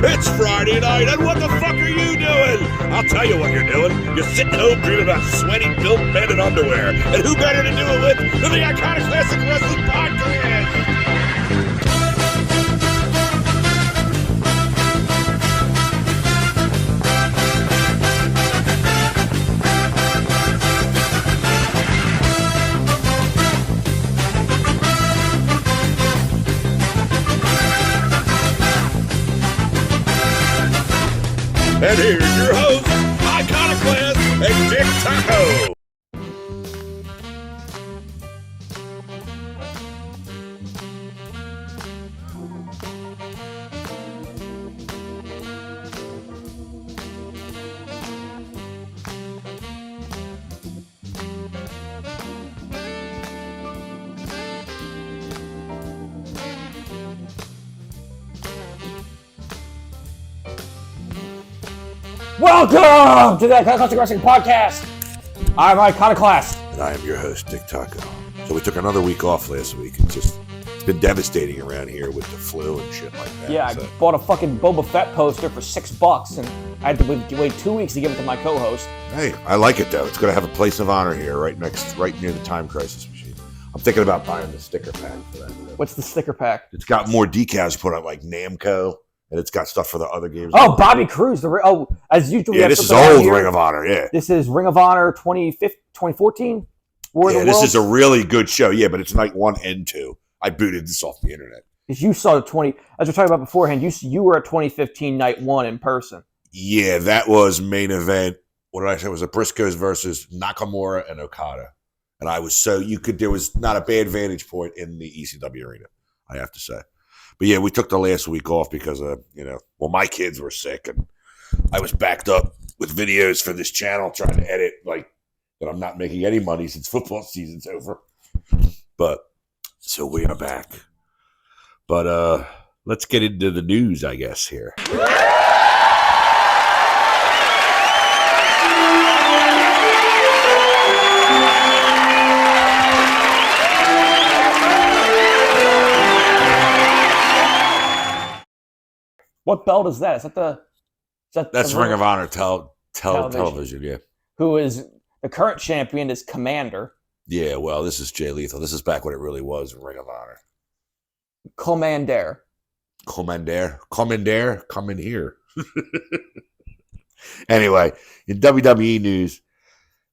It's Friday night, and what the fuck are you doing? I'll tell you what you're doing. You're sitting home dreaming about sweaty, built men in underwear. And who better to do it with than the Iconoclastic Wrestling Podcast? And here's your host, Iconoclast and Dick Taco. Welcome to the Iconoclastic Wrestling Podcast. I'm Iconoclast. And I am your host, Dick Taco. So we took another week off last week. It's been devastating around here with the flu and shit like that. Yeah, so. I bought a fucking Boba Fett poster for $6, and I had to wait 2 weeks to give it to my co-host. Hey, I like it though. It's going to have a place of honor here, right near the Time Crisis machine. I'm thinking about buying the sticker pack for that. What's the sticker pack? It's got more decals put on, like Namco. And it's got stuff for the other games. Oh, Bobby Cruz. As usual. Yeah, this is old Ring of Honor, yeah. This is Ring of Honor 2014. Yeah, this is a really good show. Yeah, but it's night 1 and 2. I booted this off the internet. Because you saw as we were talking about beforehand, you were at 2015 night 1 in person. Yeah, that was main event. What did I say? It was a Briscoes versus Nakamura and Okada. And there was not a bad vantage point in the ECW arena, I have to say. But yeah, we took the last week off because my kids were sick and I was backed up with videos for this channel trying to edit that I'm not making any money since football season's over. But so we are back. But let's get into the news, I guess, here. What belt is that? That's Ring of Honor television, yeah. Who is the current champion is Commander. Yeah, well, this is Jay Lethal. This is back when it really was Ring of Honor. Commander, come in here. Anyway, in WWE news,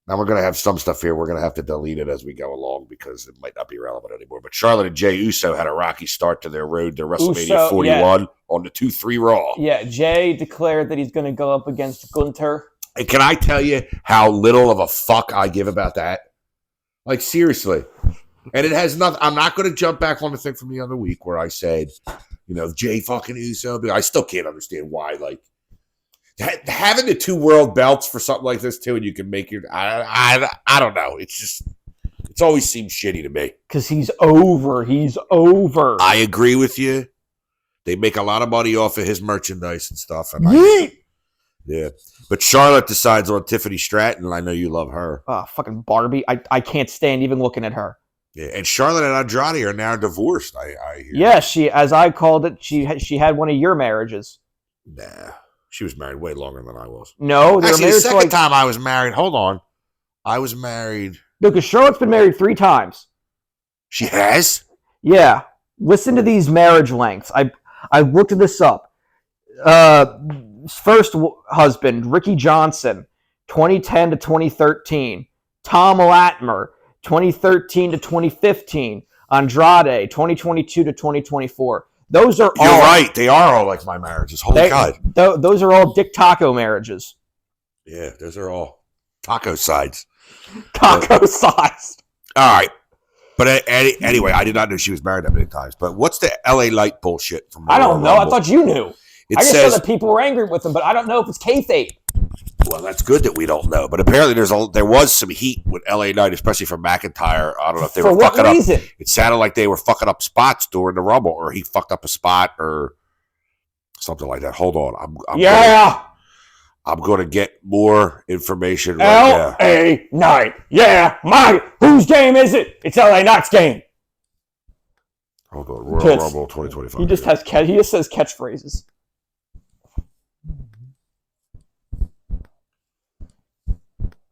now we're going to have some stuff here. We're going to have to delete it as we go along because it might not be relevant anymore. But Charlotte and Jey Uso had a rocky start to their road to WrestleMania 41 on the 2-3 Raw. Yeah, Jey declared that he's going to go up against Gunther. And can I tell you how little of a fuck I give about that? Like, seriously. And it has nothing. I'm not going to jump back on the thing from the other week where I said, Jey fucking Uso. But I still can't understand why, having the 2 world belts for something like this too, and you can make your I don't know. It's always seemed shitty to me. Because he's over. I agree with you. They make a lot of money off of his merchandise and stuff. And yeah. But Charlotte decides on Tiffany Stratton, and I know you love her. Oh, fucking Barbie. I can't stand even looking at her. Yeah, and Charlotte and Andrade are now divorced, I hear. Yeah, she, as I called it, she had one of your marriages. Nah. She was married way longer than I was. No, actually, the second time I was married. Hold on, I was married. No, because Charlotte's been married 3 times. She has? Yeah. Listen to these marriage lengths. I looked this up. First husband, Ricky Johnson, 2010 to 2013. Tom Latimer, 2013 to 2015. Andrade, 2022 to 2024. Those are all... You're right. They are all like my marriages. Holy God. Those are all Dick Taco marriages. Yeah, those are all taco sides. Taco sides. All right. But anyway, I did not know she was married that many times. But what's the LA Light bullshit from I don't know. Rumble? I thought you knew. I just saw that people were angry with him, but I don't know if it's kayfabe. Well, that's good that we don't know. But apparently there was some heat with LA Knight, especially from McIntyre. I don't know if they were fucking up. It sounded like they were fucking up spots during the Rumble, or he fucked up a spot or something like that. Hold on. I'm going to get more information right now. LA Knight. Yeah, whose game is it? It's LA Knight's game. Hold on. Royal Rumble 2025. He just says catchphrases.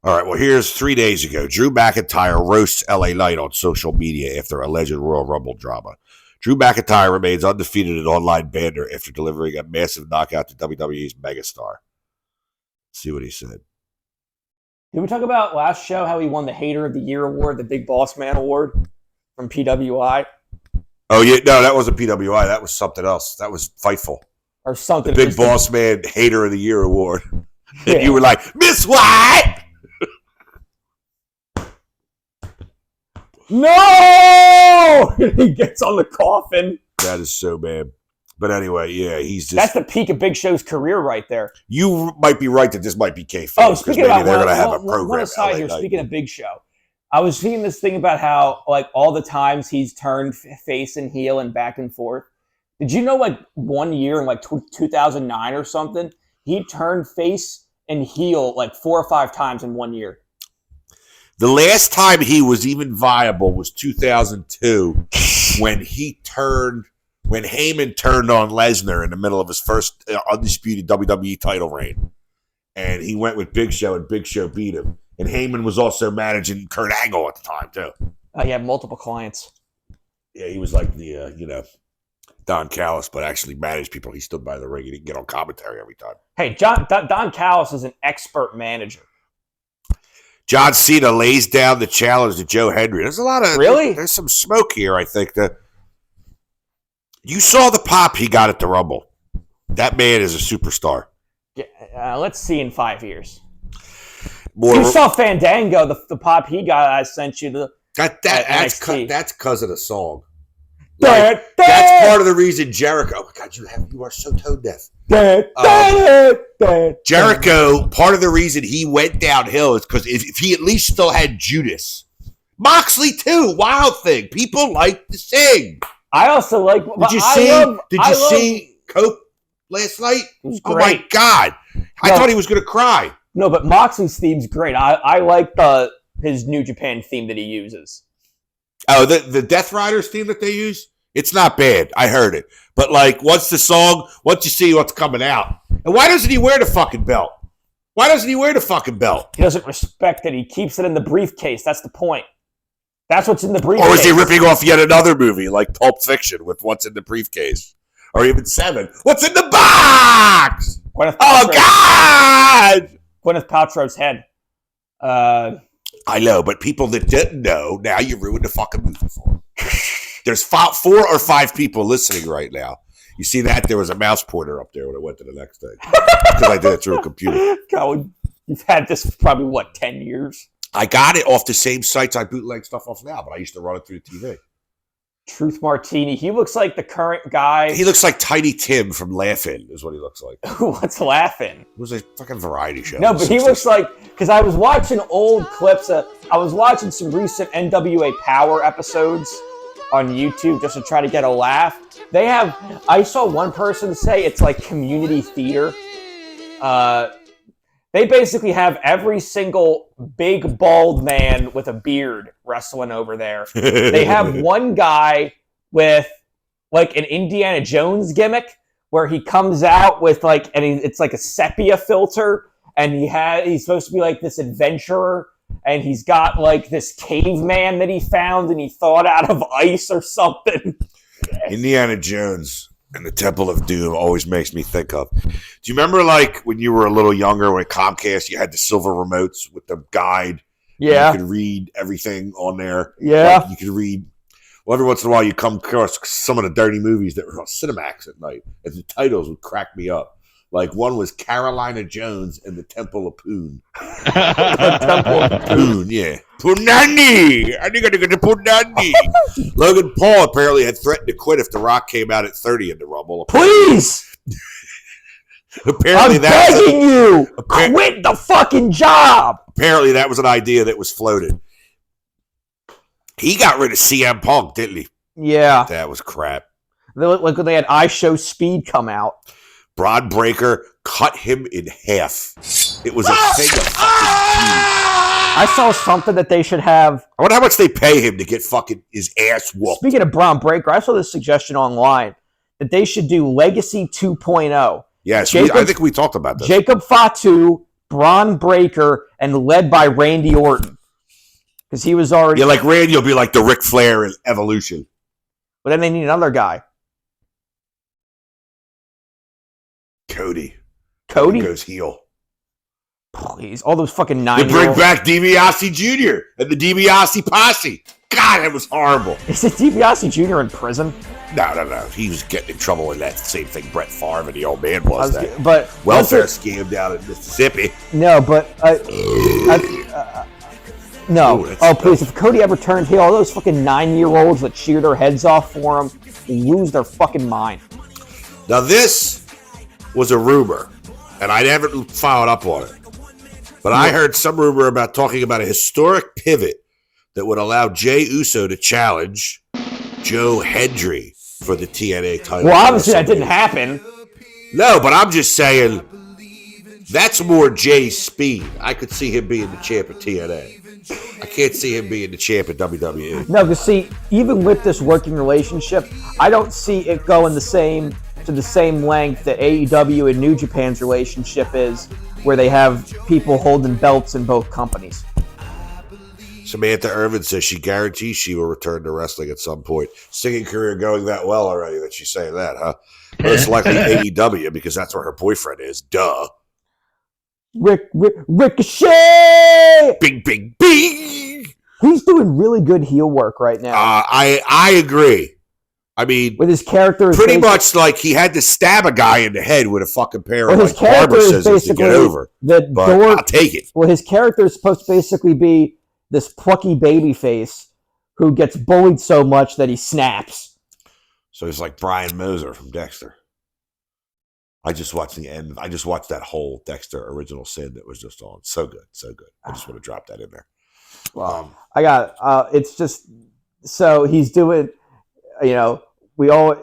All right, well, here's 3 days ago. Drew McIntyre roasts LA Knight on social media after alleged Royal Rumble drama. Drew McIntyre remains undefeated in online banter after delivering a massive knockout to WWE's megastar. See what he said. Did we talk about last show how he won the Hater of the Year award, the Big Boss Man award from PWI? Oh, yeah. No, that wasn't PWI. That was something else. That was Fightful. Or something. The Big Boss Man Hater of the Year award. Yeah. And you were like, Miss White! No! He gets on the coffin. That is so bad. But anyway, yeah, he's just... That's the peak of Big Show's career right there. You might be right that this might be kayfabe. Oh, speaking about... they're going to have a program. One aside here, speaking of Big Show. I was seeing this thing about how, like, all the times he's turned face and heel and back and forth. Did you know, like, 1 year in, like, 2009 or something, he turned face and heel, like, 4 or 5 times in 1 year? The last time he was even viable was 2002 when Heyman turned on Lesnar in the middle of his first undisputed WWE title reign. And he went with Big Show, and Big Show beat him. And Heyman was also managing Kurt Angle at the time, too. He had multiple clients. Yeah, he was like the, Don Callis, but actually managed people. He stood by the ring. He didn't get on commentary every time. Hey, Don Callis is an expert manager. John Cena lays down the challenge to Joe Hendry. There's a lot of... Really? There's some smoke here, I think. You saw the pop he got at the Rumble. That man is a superstar. Yeah, let's see in 5 years. You saw Fandango, the pop he got. I sent you that's because of the song. Like, that's part of the reason Jericho. Oh my God, you are so tone deaf. Jericho. Part of the reason he went downhill is because if he at least still had Judas, Moxley too. Wild Thing. People like to sing. I also like. Did you see Cope last night? It was great. Oh my God! I thought he was going to cry. No, but Moxley's theme's great. I like his New Japan theme that he uses. Oh, the Death Riders theme that they use? It's not bad. I heard it. But, like, once you see what's coming out. And why doesn't he wear the fucking belt? Why doesn't he wear the fucking belt? He doesn't respect it. He keeps it in the briefcase. That's the point. That's what's in the briefcase. Or is he ripping off yet another movie like Pulp Fiction with what's in the briefcase? Or even Seven. What's in the box? Oh, God! Gwyneth Paltrow's head. I know, but people that didn't know, now you ruined the fucking movie for them. There's 4 or 5 people listening right now. You see that? There was a mouse pointer up there when I went to the next thing. Because I did it through a computer. God, you've had this for probably, 10 years? I got it off the same sites I bootleg stuff off now, but I used to run it through the TV. Truth Martini. He looks like the current guy. He looks like Tiny Tim from Laugh-In is what he looks like. What's Laugh-In? It was a fucking variety show. No, but he looks like... Because I was watching old clips. I was watching some recent NWA Power episodes on YouTube just to try to get a laugh. I saw one person say it's like community theater. They basically have every single big bald man with a beard wrestling over there. They have one guy with like an Indiana Jones gimmick where he comes out with it's like a sepia filter, and he's supposed to be like this adventurer, and he's got like this caveman that he found and he thawed out of ice or something. Indiana Jones and the Temple of Doom always makes me think of. Do you remember like when you were a little younger when at Comcast you had the silver remotes with the guide? Yeah. You could read everything on there. Yeah. Like you could read. Well, every once in a while you come across some of the dirty movies that were on Cinemax at night, and the titles would crack me up. Like one was Carolina Jones and the Temple of Poon. The Temple of Poon, yeah. Punani! I think I got the Punani. Logan Paul apparently had threatened to quit if The Rock came out at 30 in the Rumble. Please! Apparently I'm begging you! Quit the fucking job! Apparently that was an idea that was floated. He got rid of CM Punk, didn't he? Yeah. That was crap. Like when they had I Show Speed come out. Braun Breaker cut him in half. It was a thing of fucking beauty. I saw something that they should have. I wonder how much they pay him to get fucking his ass whooped. Speaking of Braun Breaker, I saw this suggestion online that they should do Legacy 2.0. Yes, I think we talked about that. Jacob Fatu Braun Breaker, and led by Randy Orton. Because he was already... Yeah, like Randy will be like the Ric Flair in Evolution. But then they need another guy. Cody Cody? goes heel. Please. All those fucking They 9-year-olds. bring back DiBiase Jr. and the DiBiase posse. God, that was horrible. Is it DiBiase Jr. in prison? No. He was getting in trouble in that same thing Brett Favre and the old man was that. But Welfare scam down in Mississippi. no, but no. Ooh, Please! If Cody ever turned heel, all those fucking 9-year-olds that cheer their heads off for him lose their fucking mind. Now this was a rumor, and I never followed up on it. But I heard some rumor about talking about a historic pivot that would allow Jey Uso to challenge Joe Hendry for the TNA title. Well, obviously that didn't happen. No, but I'm just saying that's more Jay's speed. I could see him being the champ of TNA. I can't see him being the champ of WWE. No, because see, even with this working relationship, I don't see it going to the same length that AEW and New Japan's relationship is, where they have people holding belts in both companies. Samantha Irvin says she guarantees she will return to wrestling at some point. Singing career going that well already that she's saying that, huh? Most likely AEW, because that's where her boyfriend is. Duh. Ricochet! Bing, bing, bing! He's doing really good heel work right now. I agree. I mean, with his character, pretty much like he had to stab a guy in the head with a fucking pair of like barber scissors to get over. But I'll take it. Well, his character is supposed to basically be this plucky baby face who gets bullied so much that he snaps. So he's like Brian Moser from Dexter. I just watched the end. I just watched that whole Dexter Original Sin that was just on. So good, so good. I just want to drop that in there. Well, I got it's just so he's doing. You know, we all.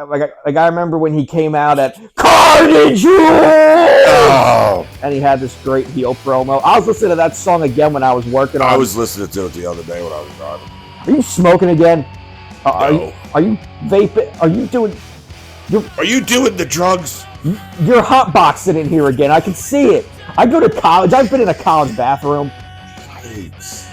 Like I remember when he came out at Carnage, and he had this great heel promo. I was listening to that song again when I was working on. I was listening to it the other day when I was driving. Are you smoking again? No. Are you vaping? Are you doing? Are you doing the drugs? You're hotboxing in here again. I can see it. I go to college. I've been in a college bathroom. Yikes.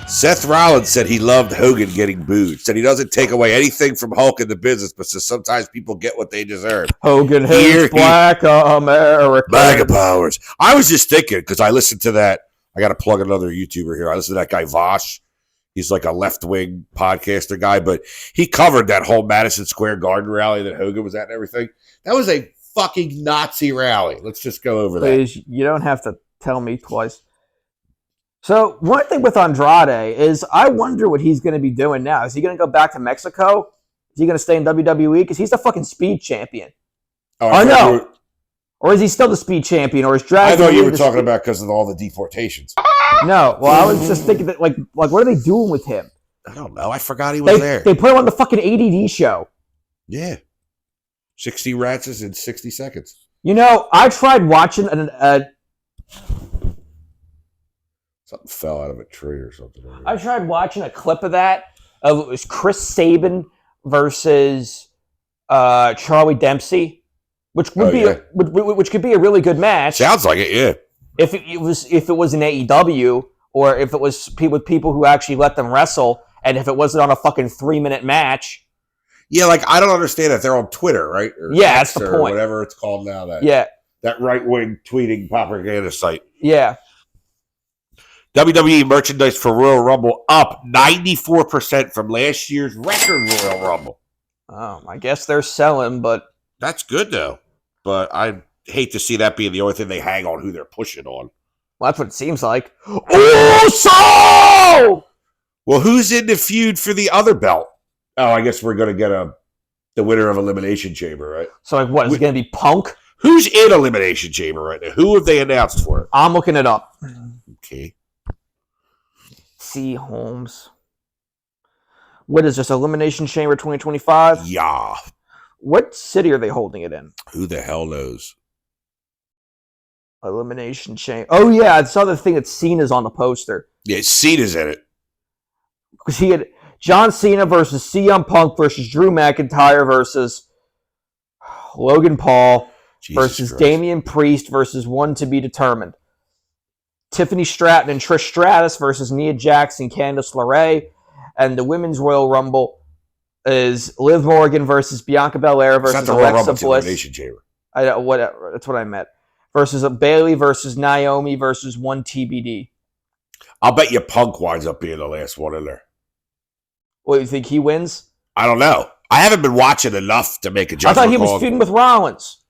Seth Rollins said he loved Hogan getting booed. Said he doesn't take away anything from Hulk in the business, but says sometimes people get what they deserve. Hogan hates Black America. Bag powers. I was just thinking, because I listened to that. I got to plug another YouTuber here. I listened to that guy Vosh. He's like a left-wing podcaster guy, but he covered that whole Madison Square Garden rally that Hogan was at and everything. That was a fucking Nazi rally. Let's just go over that. Please, you don't have to tell me twice. So one thing with Andrade is I wonder what he's going to be doing now. Is he going to go back to Mexico? Is he going to stay in WWE? Because he's the fucking speed champion. Oh, no. Or is he still the speed champion? Or is Dragon? I thought you were talking about because of all the deportations. No. Well, I was just thinking that, like, what are they doing with him? I don't know. I forgot he was there. They put him on the fucking ADD show. Yeah. 60 rats in 60 seconds. You know, I tried watching something fell out of a tree or something. I tried watching a clip of that. It was Chris Sabin versus Charlie Dempsey, which would which could be a really good match. Sounds like it, yeah. If it was in AEW, or if it was with people who actually let them wrestle, and if it wasn't on a fucking 3-minute match. Yeah, like I don't understand that they're on Twitter, right? Or yeah, that's the point. Or whatever it's called now. That right-wing tweeting propaganda site. Yeah. WWE merchandise for Royal Rumble up 94% from last year's record Royal Rumble. I guess they're selling, but that's good though. But I hate to see that being the only thing they hang on who they're pushing on. Well, that's what it seems like. Also! Well, who's in the feud for the other belt? Oh, I guess we're going to get the winner of Elimination Chamber, right? So, like, what? Is it going to be Punk? Who's in Elimination Chamber right now? Who have they announced for it? I'm looking it up. Okay. C. Holmes. What is this? Elimination Chamber 2025? Yeah. What city are they holding it in? Who the hell knows? Elimination Chamber. Oh, yeah. I saw the thing that Cena's on the poster. Yeah, Cena's in it. Because he had John Cena versus CM Punk versus Drew McIntyre versus Logan Paul. Jesus versus Christ. Damian Priest versus one to be determined. Tiffany Stratton and Trish Stratus versus Nia Jax and Candice LeRae. And the Women's Royal Rumble is Liv Morgan versus Bianca Belair It's not versus the Royal Rumble, Alexa it's the Bliss. Elimination Chamber. Whatever. That's what I meant. Versus Bayley versus Naomi versus one TBD. I'll bet you Punk winds up being the last one in there. What, you think he wins? I don't know. I haven't been watching enough to make a I judgment thought he call. was feuding with Rollins.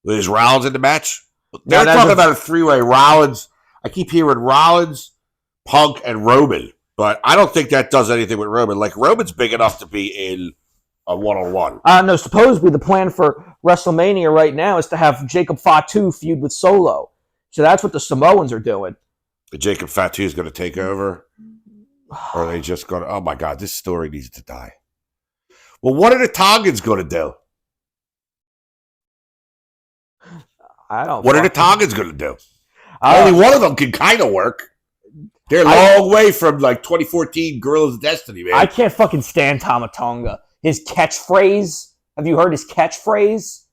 Is Rollins in the match? They're that's talking a- about a three-way. Rollins. I keep hearing Rollins, Punk, and Roman. But I don't think that does anything with Roman. Like, Roman's big enough to be in a one-on-one. No, supposedly the plan for WrestleMania right now is to have Jacob Fatu feud with Solo. So that's what the Samoans are doing. The Jacob Fatu is going to take over? Or are they just going to... Oh, my God. This story needs to die. Well, what are the Tongans going to do? I don't. What are the Tongans going to do? I Only don't- one of them can kind of work. They're a long way from, like, 2014 Guerrillas of Destiny, man. I can't fucking stand Tama Tonga. His catchphrase. Have you heard his catchphrase?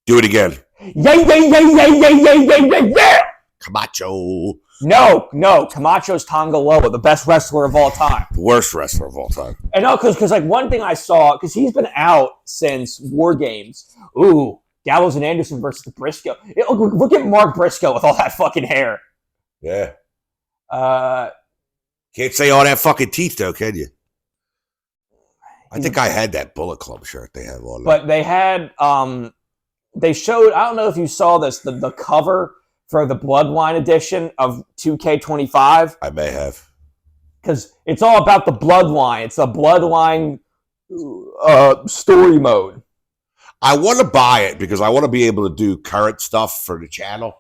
Do it again. Yeah, yeah, yeah, yeah, yeah, yeah, yeah, yeah, yeah. Camacho. No. Camacho's Tonga Loa, the best wrestler of all time. The worst wrestler of all time. And no, because like one thing I saw, because he's been out since War Games. Ooh, Gallows and Anderson versus the Briscoe. Look at Mark Briscoe with all that fucking hair. Yeah. Can't say all that fucking teeth, though, can you? I think I had that Bullet Club shirt they have on. But they had, they showed, I don't know if you saw this, the cover for the Bloodline edition of 2K25. I may have. Because it's all about the Bloodline. It's a Bloodline story mode. I want to buy it because I want to be able to do current stuff for the channel.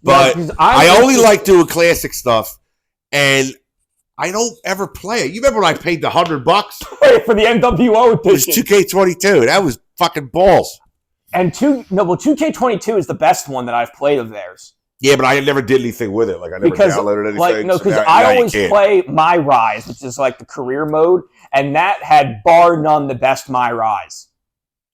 But Yeah, I only like doing classic stuff, and I don't ever play it. You remember when I paid the $100 for the NWO It was edition. 2K22. That was fucking balls. And 2K22 is the best one that I've played of theirs. Yeah, but I never did anything with it. Like I never downloaded anything. Because so now I you always can't. play My Rise, which is like the career mode, and that had bar none the best My Rise.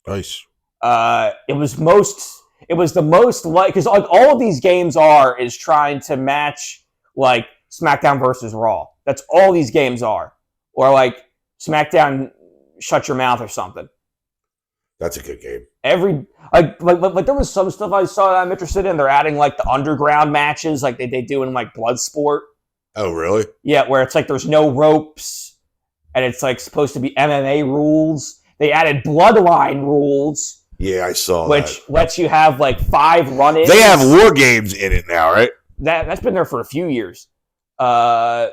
Nice. It was the most like, because like all of these games is trying to match like SmackDown versus Raw. That's all these games are, or like SmackDown Shut Your Mouth or something. That's a good game. Like there was some stuff I saw that I'm interested in. They're adding like the underground matches, like they do in like Bloodsport. Oh, really? Yeah, where it's like there's no ropes, and it's like supposed to be MMA rules. They added Bloodline rules. Yeah, I saw which that. lets you have like 5 run-ins. They have war games in it now, right? That's been there for a few years. I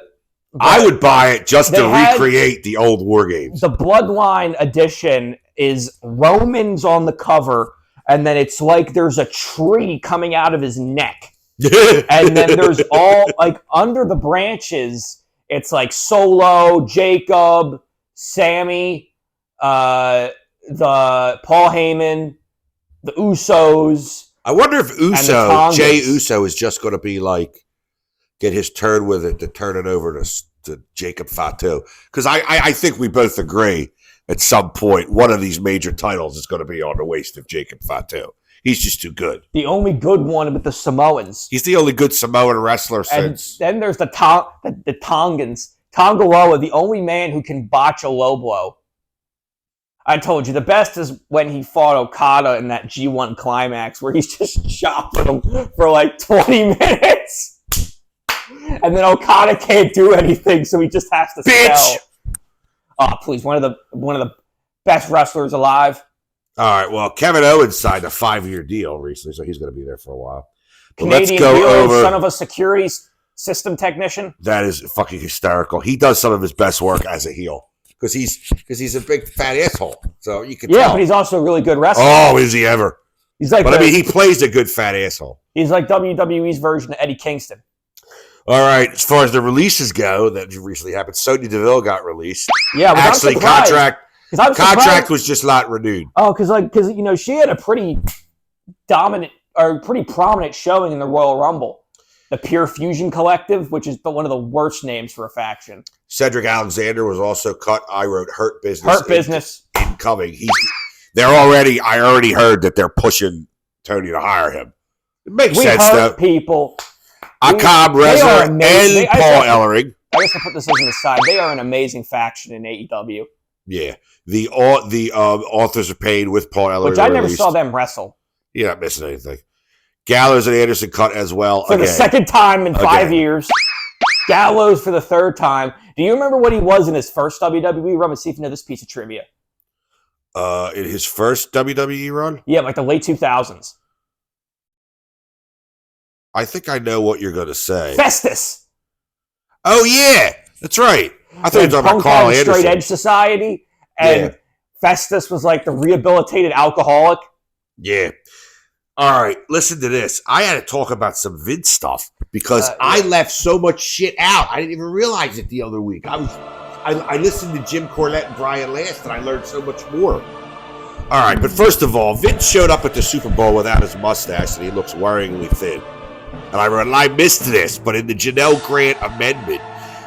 would buy it just to recreate the old war games. The Bloodline edition is Roman's on the cover, and then it's like there's a tree coming out of his neck. And then there's all, like, under the branches, it's like Solo, Jacob, Sammy, the Paul Heyman, the Usos. I wonder if Tongans. Jay Uso is just going to be like, get his turn with it to turn it over to Jacob Fatu. Because I think we both agree at some point one of these major titles is going to be on the waist of Jacob Fatu. He's just too good. The only good one with the Samoans. He's the only good Samoan wrestler since. And then there's the Tongans. Tongaloa, the only man who can botch a low blow. I told you, the best is when he fought Okada in that G1 climax where he's just chopping him for like 20 minutes. And then Okada can't do anything, so he just has to sell. Oh, please, one of the best wrestlers alive. All right, well, Kevin Owens signed a 5-year deal recently, so he's going to be there for a while. But Canadian hero, son of a security system technician. That is fucking hysterical. He does some of his best work as a heel because he's a big fat asshole. So you can tell. But he's also a really good wrestler. Oh, is he ever? He's like, I mean, he plays a good fat asshole. He's like WWE's version of Eddie Kingston. All right, as far as the releases go, that recently happened. Sonya Deville got released. Yeah, but actually, contract was just not renewed. Oh, because you know she had a pretty dominant or pretty prominent showing in the Royal Rumble. The Pure Fusion Collective, which is one of the worst names for a faction. Cedric Alexander was also cut. I wrote Hurt Business. Hurt Business incoming. I already heard that they're pushing Tony to hire him. It makes We sense, hurt though. people. Akam They are Reza amazing. and Paul Ellering. I guess I'll put this as an aside. They are an amazing faction in AEW. Yeah. The authors are paid with Paul Ellering. Which I never saw them wrestle. You're not missing anything. Gallows and Anderson cut as well. For the second time in 5 years. Gallows for the third time. Do you remember what he was in his first WWE run? Let's see if you know this piece of trivia. In his first WWE run? Yeah, like the late 2000s. I think I know what you're going to say. Festus. Oh, yeah. That's right. I thought you were talking about Carl Anderson. Straight Edge Society. And Festus was like the rehabilitated alcoholic. Yeah. All right. Listen to this. I had to talk about some Vince stuff because I left so much shit out. I didn't even realize it the other week. I listened to Jim Cornette and Brian Last, and I learned so much more. All right. But first of all, Vince showed up at the Super Bowl without his mustache, and he looks worryingly thin. And I missed this, but in the Janelle Grant amendment,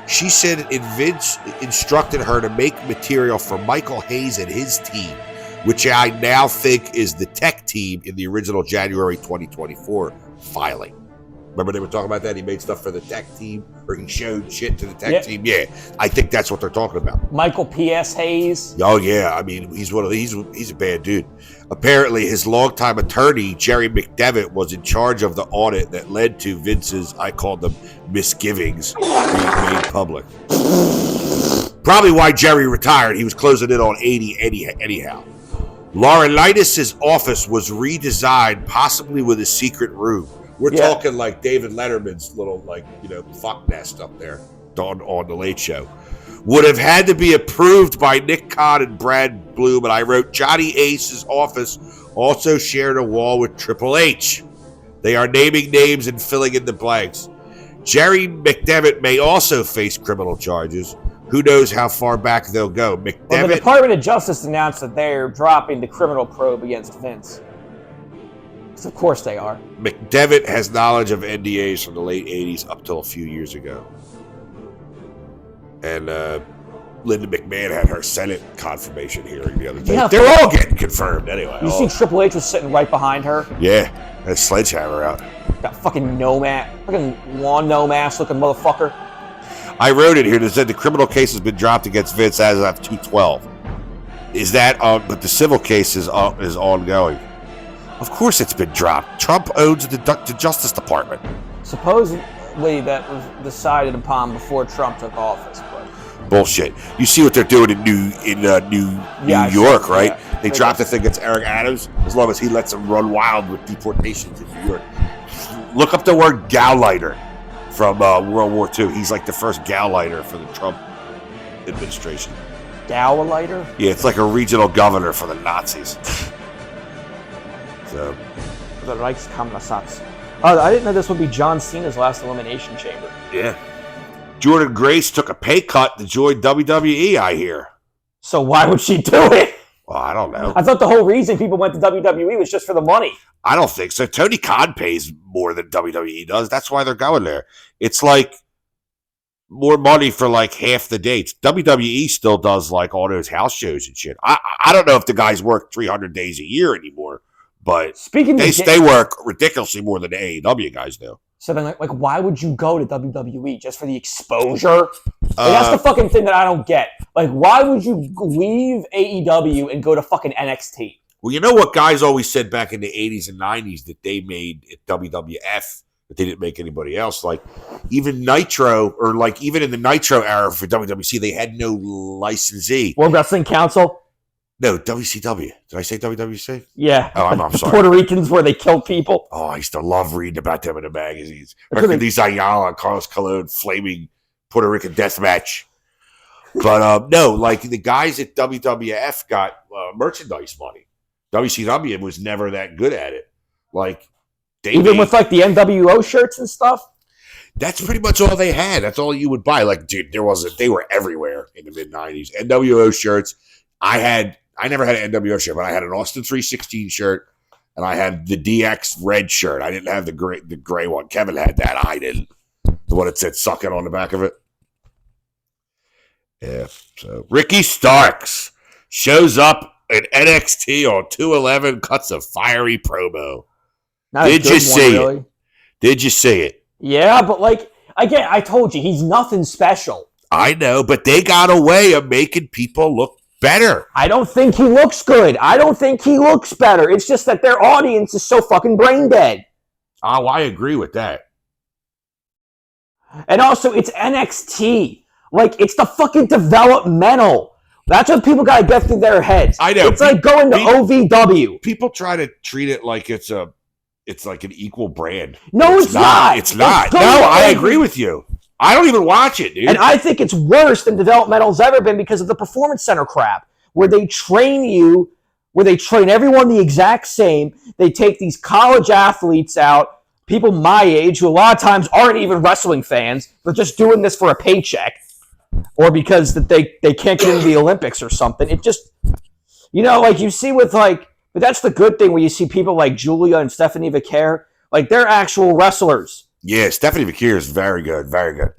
she said Vince instructed her to make material for Michael Hayes and his team, which I now think is the tech team in the original January 2024 filing. Remember they were talking about that? He made stuff for the tech team, or he showed shit to the tech team. Yeah, I think that's what they're talking about. Michael P.S. Hayes. Oh yeah, I mean he's a bad dude. Apparently, his longtime attorney Jerry McDevitt was in charge of the audit that led to Vince's, I call them misgivings, being made public. Probably why Jerry retired. He was closing in on 80 anyhow. Laurinaitis' office was redesigned, possibly with a secret room. We're talking like David Letterman's little, fuck nest up there on the Late Show. Would have had to be approved by Nick Khan and Brad Bloom, and I wrote Johnny Ace's office also shared a wall with Triple H. They are naming names and filling in the blanks. Jerry McDevitt may also face criminal charges. Who knows how far back they'll go? Well, the Department of Justice announced that they're dropping the criminal probe against Vince. So of course they are. McDevitt has knowledge of NDAs from the late 80s up till a few years ago. And Linda McMahon had her Senate confirmation hearing the other day. Yeah, they're all getting confirmed anyway. You see Triple H was sitting right behind her? Yeah, and a sledgehammer out. That fucking lawn no-mask looking motherfucker. I wrote it here that said the criminal case has been dropped against Vince as of 2/12. Is that but the civil case is ongoing. Of course it's been dropped. Trump owns the Justice Department. Supposedly that was decided upon before Trump took office. But bullshit. You see what they're doing in New York, right? Yeah. They dropped the thing against Eric Adams as long as he lets them run wild with deportations in New York. Look up the word Gauleiter from World War II. He's like the first Gauleiter for the Trump administration. Gauleiter? Yeah, it's like a regional governor for the Nazis. So, the Reichskommissars. Oh, I didn't know this would be John Cena's last Elimination Chamber. Yeah. Jordan Grace took a pay cut to join WWE, I hear. So why would she do it? Well, I don't know. I thought the whole reason people went to WWE was just for the money. I don't think so. Tony Khan pays more than WWE does. That's why they're going there. It's like more money for like half the dates. WWE still does like all those house shows and shit. I don't know if the guys work 300 days a year anymore. But they work ridiculously more than the AEW guys do. So then, like, why would you go to WWE just for the exposure? That's the fucking thing that I don't get. Like, why would you leave AEW and go to fucking NXT? Well, you know what guys always said back in the 80s and 90s that they made at WWF that they didn't make anybody else? Like, even Nitro, or like even in the Nitro era for WWC, they had no licensee. World Wrestling Council? No, WCW. Did I say WWC? Yeah. Oh, I'm sorry. Puerto Ricans where they kill people. Oh, I used to love reading about them in the magazines. Hercules Ayala and Carlos Colon flaming Puerto Rican death match. But no, like the guys at WWF got merchandise money. WCW was never that good at it. Like with like the NWO shirts and stuff. That's pretty much all they had. That's all you would buy. Like, dude, they were everywhere in the mid '90s. NWO shirts. I never had an NWO shirt, but I had an Austin 316 shirt, and I had the DX red shirt. I didn't have the gray one. Kevin had that. I didn't. The one that said "suck it" on the back of it. Yeah. So Ricky Starks shows up at NXT on 211, cuts a fiery promo. Not Did a you good see one, really. it? Did you see it? Yeah, but like again, I told you he's nothing special. I know, but they got a way of making people look better. I don't think he looks good. I don't think he looks better. It's just that their audience is so fucking brain dead. Oh, I agree with that. And also, it's NXT. Like, it's the fucking developmental. That's what people gotta get through their heads. I know. It's like going to OVW. People try to treat it like it's like an equal brand. No, it's not. It's not. It's No, I agree with you. I don't even watch it, dude. And I think it's worse than developmental's ever been because of the Performance Center crap, where they train you, where they train everyone the exact same. They take these college athletes out, people my age, who a lot of times aren't even wrestling fans, but just doing this for a paycheck, or because that they can't get into the Olympics or something. It just, like you see with but that's the good thing where you see people like Julia and Stephanie Vaquer, like they're actual wrestlers. Yeah, Stephanie Vaquer is very good, very good.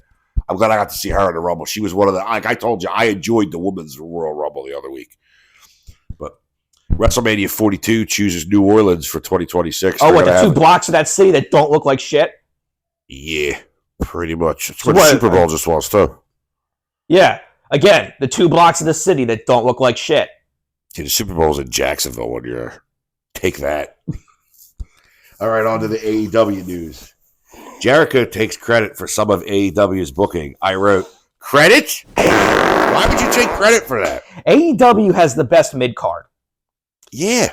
I'm glad I got to see her in the Rumble. She was one of the, like I told you, I enjoyed the Women's Royal Rumble the other week. But WrestleMania 42 chooses New Orleans for 2026. Oh, what, the two blocks of that city that don't look like shit? Yeah, pretty much. That's where the Super Bowl just was, too. Yeah. Again, the two blocks of the city that don't look like shit. Yeah, the Super Bowl's in Jacksonville one year. Take that. All right, on to the AEW news. Jericho takes credit for some of AEW's booking. I wrote, credit? Why would you take credit for that? AEW has the best mid-card. Yeah.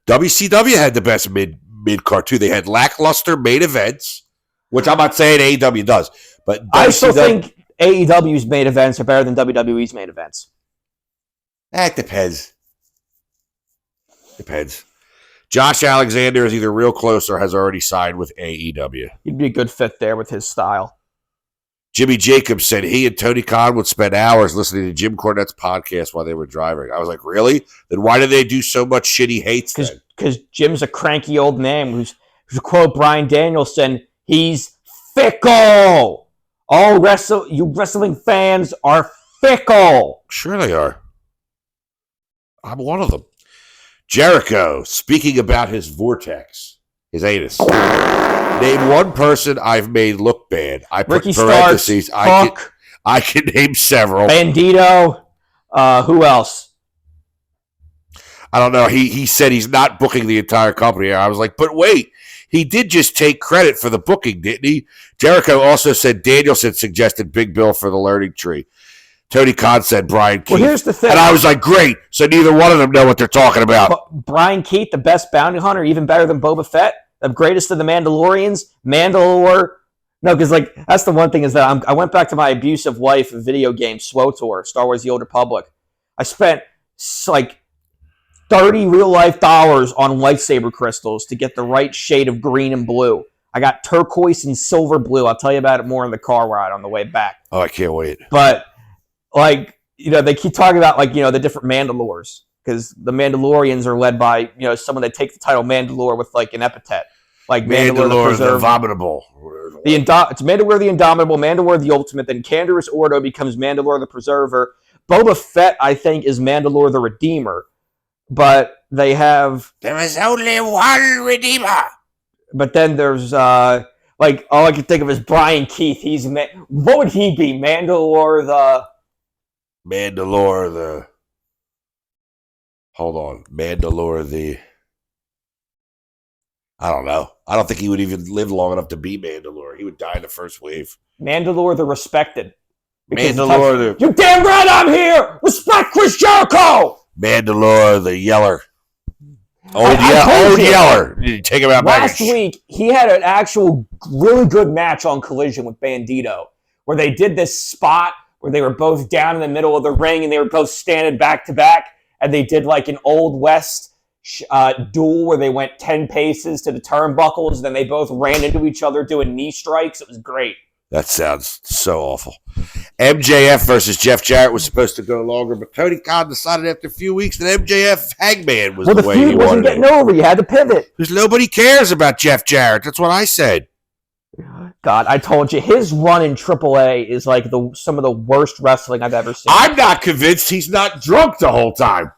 WCW had the best mid-card, too. They had lackluster main events, which I'm not saying AEW does. But I still think AEW's main events are better than WWE's main events. That depends. Depends. Josh Alexander is either real close or has already signed with AEW. He'd be a good fit there with his style. Jimmy Jacobs said he and Tony Khan would spend hours listening to Jim Cornette's podcast while they were driving. I was like, really? Then why do they do so much shit he hates then? Because Jim's a cranky old man who's to quote Bryan Danielson, he's fickle. You wrestling fans are fickle. Sure they are. I'm one of them. Jericho, speaking about his vortex, his anus. Name one person I've made look bad. I put Ricky parentheses. Starks, I can name several. Bandito. Who else? I don't know. He said he's not booking the entire company. I was like, but wait. He did just take credit for the booking, didn't he? Jericho also said Danielson suggested Big Bill for the learning tree. Tony Khan said Brian Keith. Well, here's the thing. And I was like, great. So neither one of them know what they're talking about. Brian Keith, the best bounty hunter, even better than Boba Fett, the greatest of the Mandalorians. Mandalore. No, because that's the one thing is that I went back to my abusive wife video game, SWOTOR, Star Wars The Old Republic. I spent 30 real-life dollars on lightsaber crystals to get the right shade of green and blue. I got turquoise and silver blue. I'll tell you about it more in the car ride on the way back. Oh, I can't wait. But they keep talking about the different Mandalores because the Mandalorians are led by someone that takes the title Mandalore with an epithet like Mandalore the Abominable. It's Mandalore the Indomitable, Mandalore the Ultimate. Then Canderous Ordo becomes Mandalore the Preserver. Boba Fett, I think, is Mandalore the Redeemer, but they have there is only one Redeemer. But then there's all I can think of is Brian Keith. What would he be? Mandalore the. Hold on. Mandalore the. I don't know. I don't think he would even live long enough to be Mandalore. He would die in the first wave. Mandalore the Respected. Mandalore the. You damn right I'm here! Respect Chris Jericho! Mandalore the Yeller. Old Yeller. Take him out last week, he had an actual really good match on Collision with Bandito, where they did this spot where they were both down in the middle of the ring and they were both standing back to back, and they did an Old West duel where they went 10 paces to the turnbuckles, and then they both ran into each other doing knee strikes. It was great. That sounds so awful. MJF versus Jeff Jarrett was supposed to go longer, but Tony Khan decided after a few weeks that MJF Hangman was the way he wanted it. The feud wasn't getting over. You had to pivot. Because nobody cares about Jeff Jarrett. That's what I said. God, I told you, his run in AAA is some of the worst wrestling I've ever seen. I'm not convinced he's not drunk the whole time.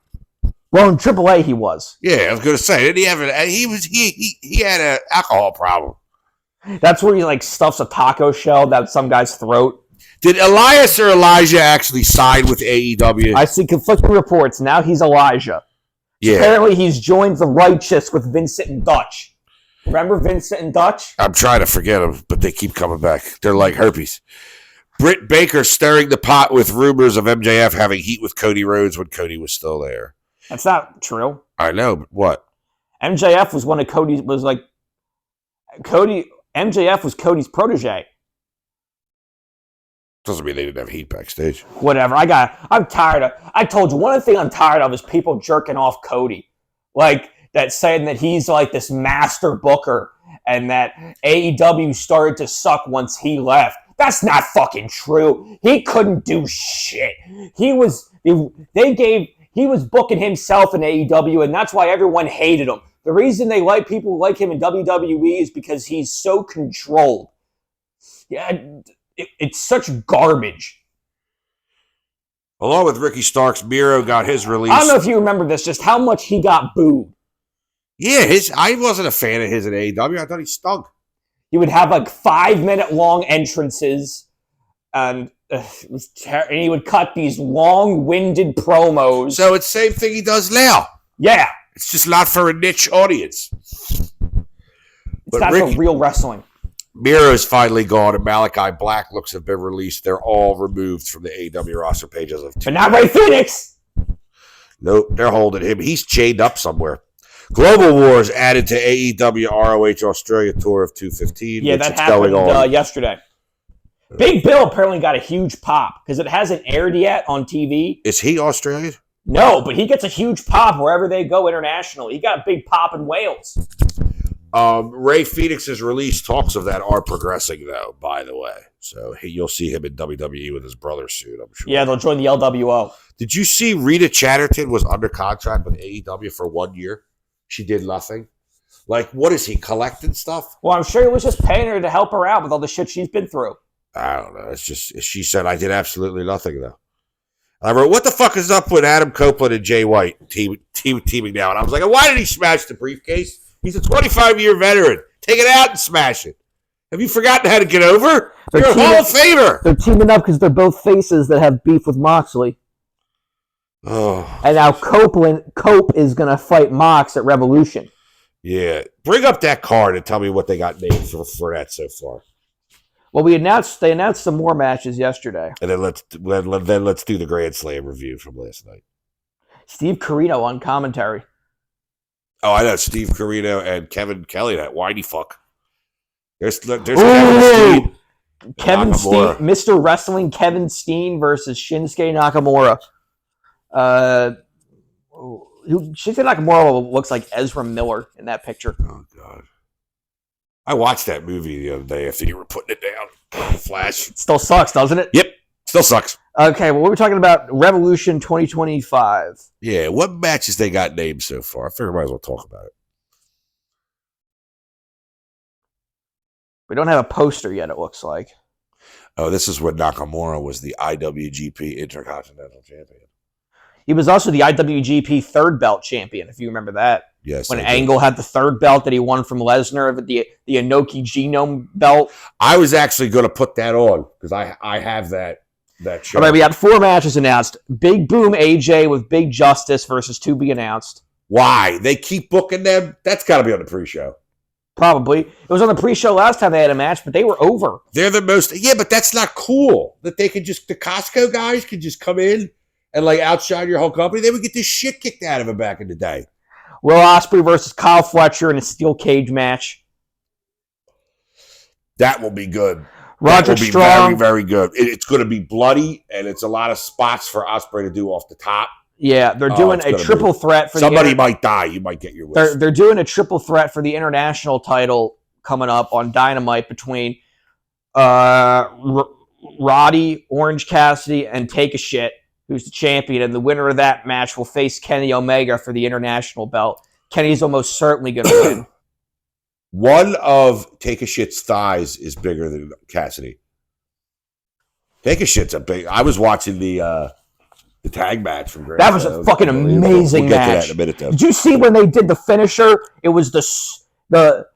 Well, in AAA he was. Yeah, I was going to say, did he have he had an alcohol problem. That's where he like stuffs a taco shell down some guy's throat. Did Elias or Elijah actually sign with AEW? I see conflicting reports. Now he's Elijah. Yeah. Apparently he's joined the Righteous with Vincent and Dutch. Remember Vincent and Dutch? I'm trying to forget them, but they keep coming back. They're like herpes. Britt Baker stirring the pot with rumors of MJF having heat with Cody Rhodes when Cody was still there. That's not true. I know, but what? MJF was one of Cody's, MJF was Cody's protege. Doesn't mean they didn't have heat backstage. Whatever. I'm tired of, I told you, one of the things I'm tired of is people jerking off Cody. Like, that saying that he's like this master booker and that AEW started to suck once he left. That's not fucking true. He couldn't do shit. He was booking himself in AEW, and that's why everyone hated him. The reason people like him in WWE is because he's so controlled. Yeah, it's such garbage. Along with Ricky Starks, Miro got his release. I don't know if you remember this, just how much he got booed. Yeah, I wasn't a fan of his in AEW. I thought he stunk. He would have like 5-minute long entrances, and he would cut these long-winded promos. So it's the same thing he does now. Yeah. It's just not for a niche audience. It's not for real wrestling. Miro's finally gone, and Malachi Black looks have been released. They're all removed from the AEW roster pages of. But not Ray Phoenix. Nope, they're holding him. He's chained up somewhere. Global Wars added to AEW ROH Australia Tour of 215. Yeah, that happened yesterday. Big Bill apparently got a huge pop because it hasn't aired yet on TV. Is he Australian? No, but he gets a huge pop wherever they go internationally. He got a big pop in Wales. Ray Phoenix's release talks of that are progressing, though, by the way. So you'll see him in WWE with his brother soon, I'm sure. Yeah, they'll join the LWO. Did you see Rita Chatterton was under contract with AEW for 1 year? She did nothing. Like, what is he, collecting stuff? Well, I'm sure he was just paying her to help her out with all the shit she's been through. I don't know. It's just, she said, I did absolutely nothing, though. I wrote, what the fuck is up with Adam Copeland and Jay White teaming now? And I was like, why did he smash the briefcase? He's a 25-year veteran. Take it out and smash it. Have you forgotten how to get over? You're a Hall of Famer. They're teaming up because they're both faces that have beef with Moxley. Oh. And now Cope is going to fight Mox at Revolution. Yeah. Bring up that card and tell me what they got named for that so far. Well, they announced some more matches yesterday. And then let's do the Grand Slam review from last night. Steve Corino on commentary. Oh, I know. Steve Corino and Kevin Kelly, that whiny fuck. There's Kevin Steen, Mr. Wrestling Kevin Steen versus Shinsuke Nakamura. Shinsuke Nakamura looks like Ezra Miller in that picture. Oh, God. I watched that movie the other day after you were putting it down. Flash. It still sucks, doesn't it? Yep. Still sucks. Okay, well, we were talking about Revolution 2025. Yeah, what matches they got named so far? I figure I might as well talk about it. We don't have a poster yet, it looks like. Oh, this is when Nakamura was the IWGP Intercontinental Champion. He was also the IWGP third belt champion, if you remember that. Yes. When Angle had the third belt that he won from Lesnar, the Inoki Genome belt. I was actually going to put that on because I have that show. All right, we got 4 matches announced. Big Boom AJ with Big Justice versus to be announced. Why? They keep booking them? That's got to be on the pre-show. Probably. It was on the pre-show last time they had a match, but they were over. They're the most... Yeah, but that's not cool. That they could just... The Costco guys could just come in and like outshine your whole company. They would get this shit kicked out of them back in the day. Will Ospreay versus Kyle Fletcher in a steel cage match. That will be good. Roderick that will be Strong. very, very good. It's going to be bloody, and it's a lot of spots for Ospreay to do off the top. Yeah, they're doing a triple threat for somebody might die. You might get your wish. They're doing a triple threat for the international title coming up on Dynamite between Roddy, Orange Cassidy, and Take a Shit, who's the champion, and the winner of that match will face Kenny Omega for the international belt. Kenny's almost certainly going to win. One of Take a Shit's thighs is bigger than Cassidy. Take a Shit's a big... I was watching the The tag match from Grand That was a fucking amazing We'll get to that match. in a minute, though. Did you see when they did the finisher? It was the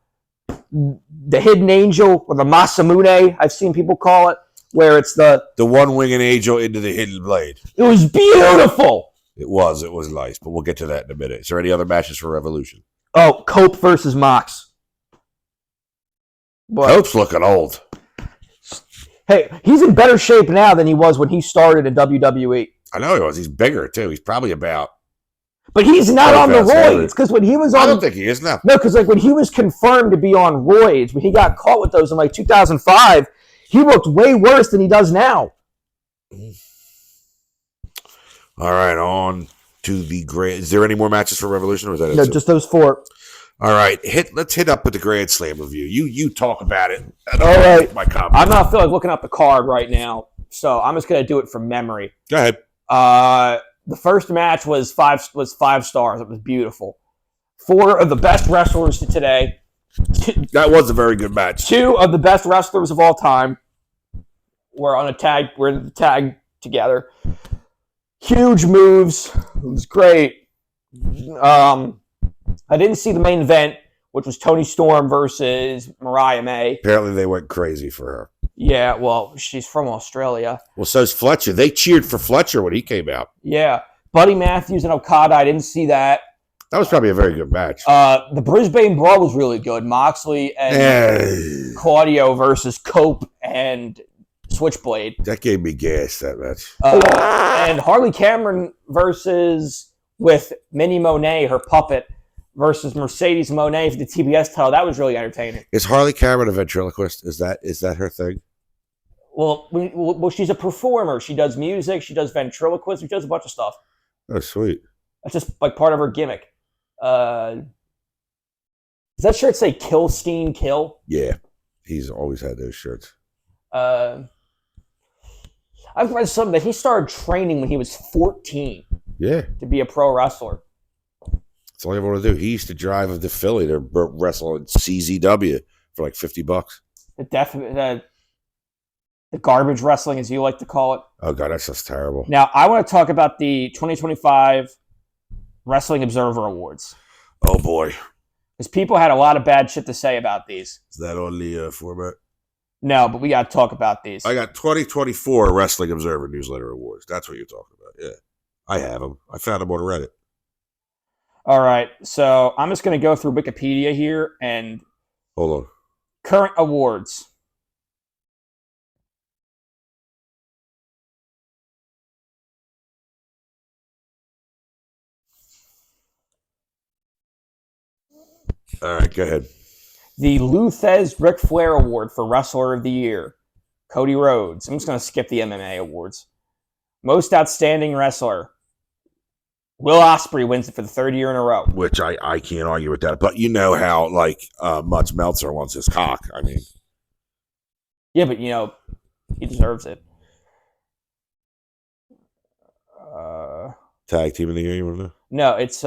hidden angel, or the Masamune, I've seen people call it, where it's the one-winged angel into the hidden blade. It was beautiful. It was nice, but we'll get to that in a minute. Is there any other matches for Revolution? Oh, Cope versus Mox. But, Cope's looking old. hey, he's in better shape now than he was when he started in WWE. I know he was. He's bigger, too. He's probably about... But he's not on the heavier. roids, because when he was on... I don't think he is now. No, because like when he was confirmed to be on roids, when he got caught with those in like 2005, he looked way worse than he does now. All right, on to the Grand... Is there any more matches for Revolution, or is that it? No, just those four. All right, let's hit up with the Grand Slam review. You talk about it. All right. My comment. I'm not feeling like looking up the card right now, so I'm just going to do it from memory. Go ahead. The first match was five stars. It was beautiful. 4 of the best wrestlers to today. That was a very good match. 2 of the best wrestlers of all time were on a tag. We're in the tag together. Huge moves. It was great. I didn't see the main event, which was Toni Storm versus Mariah May. Apparently, they went crazy for her. Yeah, well, she's from Australia. Well, so's Fletcher. They cheered for Fletcher when he came out. Yeah. Buddy Matthews and Okada, I didn't see that. That was probably a very good match. The Brisbane Brawl was really good. Moxley and Claudio versus Cope and Switchblade. That gave me gas, that match. And Harley Cameron with Minnie Monet, her puppet, versus Mercedes Monet for the TBS title. That was really entertaining. Is Harley Cameron a ventriloquist? Is that her thing? Well, she's a performer. She does music. She does ventriloquism. She does a bunch of stuff. Oh, sweet. That's just like part of her gimmick. Does that shirt say "Kill Steen Kill"? Yeah, he's always had those shirts. I've read something that he started training when he was 14. Yeah, to be a pro wrestler. That's all you want to do. He used to drive to Philly to wrestle in CZW for like $50. The garbage wrestling, as you like to call it. Oh, God, that's just terrible. Now, I want to talk about the 2025 Wrestling Observer Awards. Oh, boy. Because people had a lot of bad shit to say about these. Is that on the format? No, but we got to talk about these. I got 2024 Wrestling Observer Newsletter Awards. That's what you're talking about. Yeah. I have them. I found them on Reddit. All right. So I'm just going to go through Wikipedia here and... Hold on. Current awards. All right, go ahead. The Lou Thez Ric Flair Award for Wrestler of the Year. Cody Rhodes. I'm just going to skip the MMA awards. Most Outstanding Wrestler. Will Ospreay wins it for the 3rd year in a row. Which I can't argue with that. But you know how, like, Mutz Meltzer wants his cock. I mean. Yeah, but, he deserves it. Tag Team of the Year, you want to know? No, it's,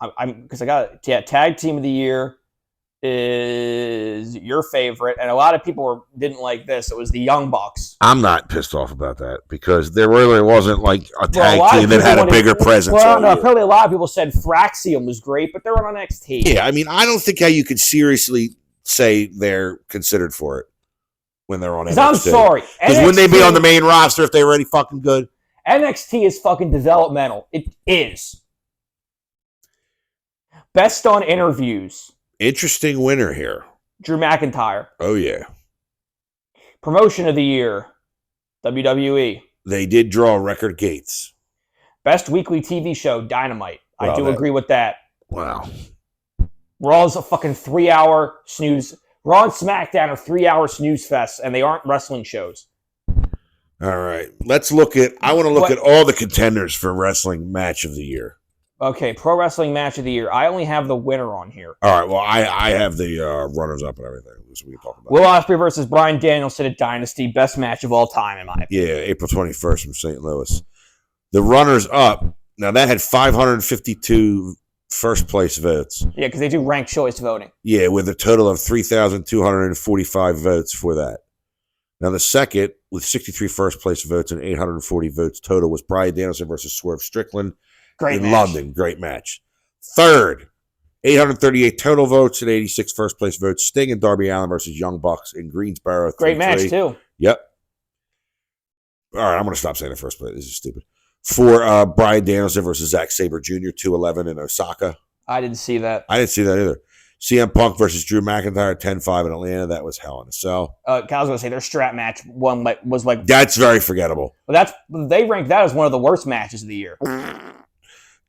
because I got Tag Team of the Year is your favorite, and a lot of people didn't like this. It was the Young Bucks. I'm not pissed off about that because there really wasn't like a tag team that had a bigger presence. Well, no, apparently a lot of people said Fraxium was great, but they're on NXT. Yeah, I mean, I don't think how you could seriously say they're considered for it when they're on NXT. I'm sorry. Because wouldn't they be on the main roster if they were any fucking good? NXT is fucking developmental. It is. Best on interviews. Interesting winner here. Drew McIntyre. Oh, yeah. Promotion of the year. WWE. They did draw record gates. Best weekly TV show. Dynamite. I do agree with that. Wow. Raw's a fucking 3-hour snooze. Raw and SmackDown are 3-hour snooze fests, and they aren't wrestling shows. All right. I want to look at all the contenders for wrestling match of the year. Okay, Pro Wrestling Match of the Year. I only have the winner on here. All right, well, I have the runners-up and everything, so we can talk about Will Ospreay versus Bryan Danielson at Dynasty. Best match of all time, in my opinion. Yeah, April 21st from St. Louis. The runners-up, now that had 552 first-place votes. Yeah, because they do ranked choice voting. Yeah, with a total of 3,245 votes for that. Now, the second, with 63 first place votes and 840 votes total, was Bryan Danielson versus Swerve Strickland in London. Great match. Third, 838 total votes and 86 first place votes. Sting and Darby Allin versus Young Bucks in Greensboro. Great match, too. Yep. All right, I'm going to stop saying the first place. This is stupid. For Bryan Danielson versus Zack Sabre Jr., 211 in Osaka. I didn't see that. I didn't see that either. CM Punk versus Drew McIntyre, 10-5 in Atlanta. That was Hell in a Cell. I was going to say their strap match was like... That's very forgettable. They ranked that as one of the worst matches of the year.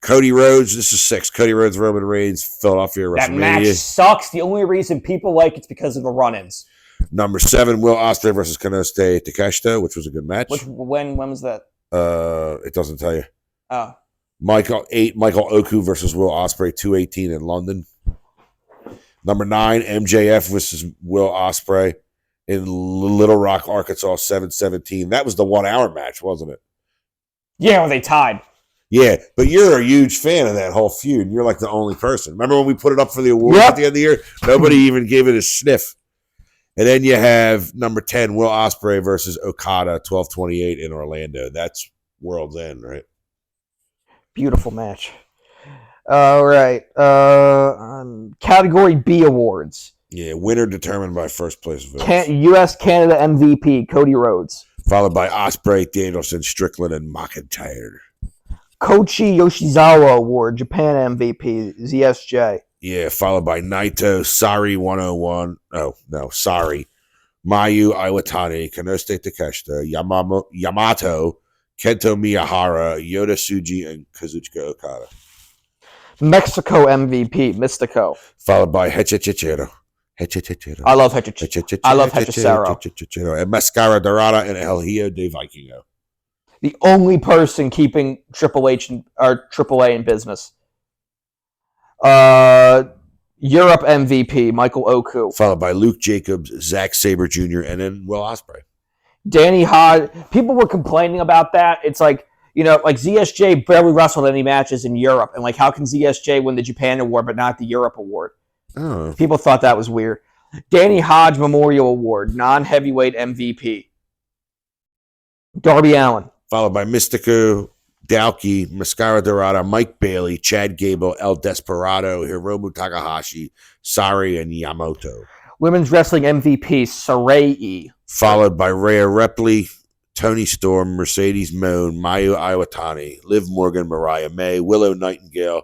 Cody Rhodes, this is 6. Cody Rhodes, Roman Reigns, Philadelphia, WrestleMania. That match sucks. The only reason people like it's because of the run-ins. Number 7, Will Ospreay versus Konosuke Takeshita, which was a good match. When was that? It doesn't tell you. Oh. Michael Oku versus Will Ospreay, 218 in London. Number 9, MJF versus Will Ospreay in Little Rock, Arkansas, 717. That was the 1 hour match, wasn't it? Yeah, when they tied. Yeah, but you're a huge fan of that whole feud. You're like the only person. Remember when we put it up for the awards at the end of the year? Nobody even gave it a sniff. And then you have number 10, Will Ospreay versus Okada, 1228 in Orlando. That's World's End, right? Beautiful match. All right. Category B awards. Yeah, winner determined by first place votes. U.S. Canada MVP, Cody Rhodes. Followed by Ospreay, Danielson, Strickland, and McIntyre. Kochi Yoshizawa Award, Japan MVP, ZSJ. Yeah, followed by Naito, Sari 101. Oh, no, Sari. Mayu Iwatani, Konosuke Takeshita, Yamato, Kento Miyahara, Yota Tsuji, and Kazuchika Okada. Mexico MVP, Mystico. Followed by Hechichero. I love Hechichero. I love Hechicero. And Mascara Dorada and El Hijo de Vikingo. The only person keeping AAA in business. Europe MVP, Michael Oku. Followed by Luke Jacobs, Zack Sabre Jr., and then Will Ospreay. Danny Hodge. People were complaining about that. It's like, like ZSJ barely wrestled any matches in Europe. And like, how can ZSJ win the Japan Award but not the Europe Award? Oh. People thought that was weird. Danny Hodge Memorial Award, non-heavyweight MVP. Darby Allin. Followed by Mystico, Dalki, Mascara Dorada, Mike Bailey, Chad Gable, El Desperado, Hiromu Takahashi, Sari, and Yamamoto. Women's Wrestling MVP, Sarai. Followed by Rhea Ripley, Toni Storm, Mercedes Moon, Mayu Iwatani, Liv Morgan, Mariah May, Willow Nightingale,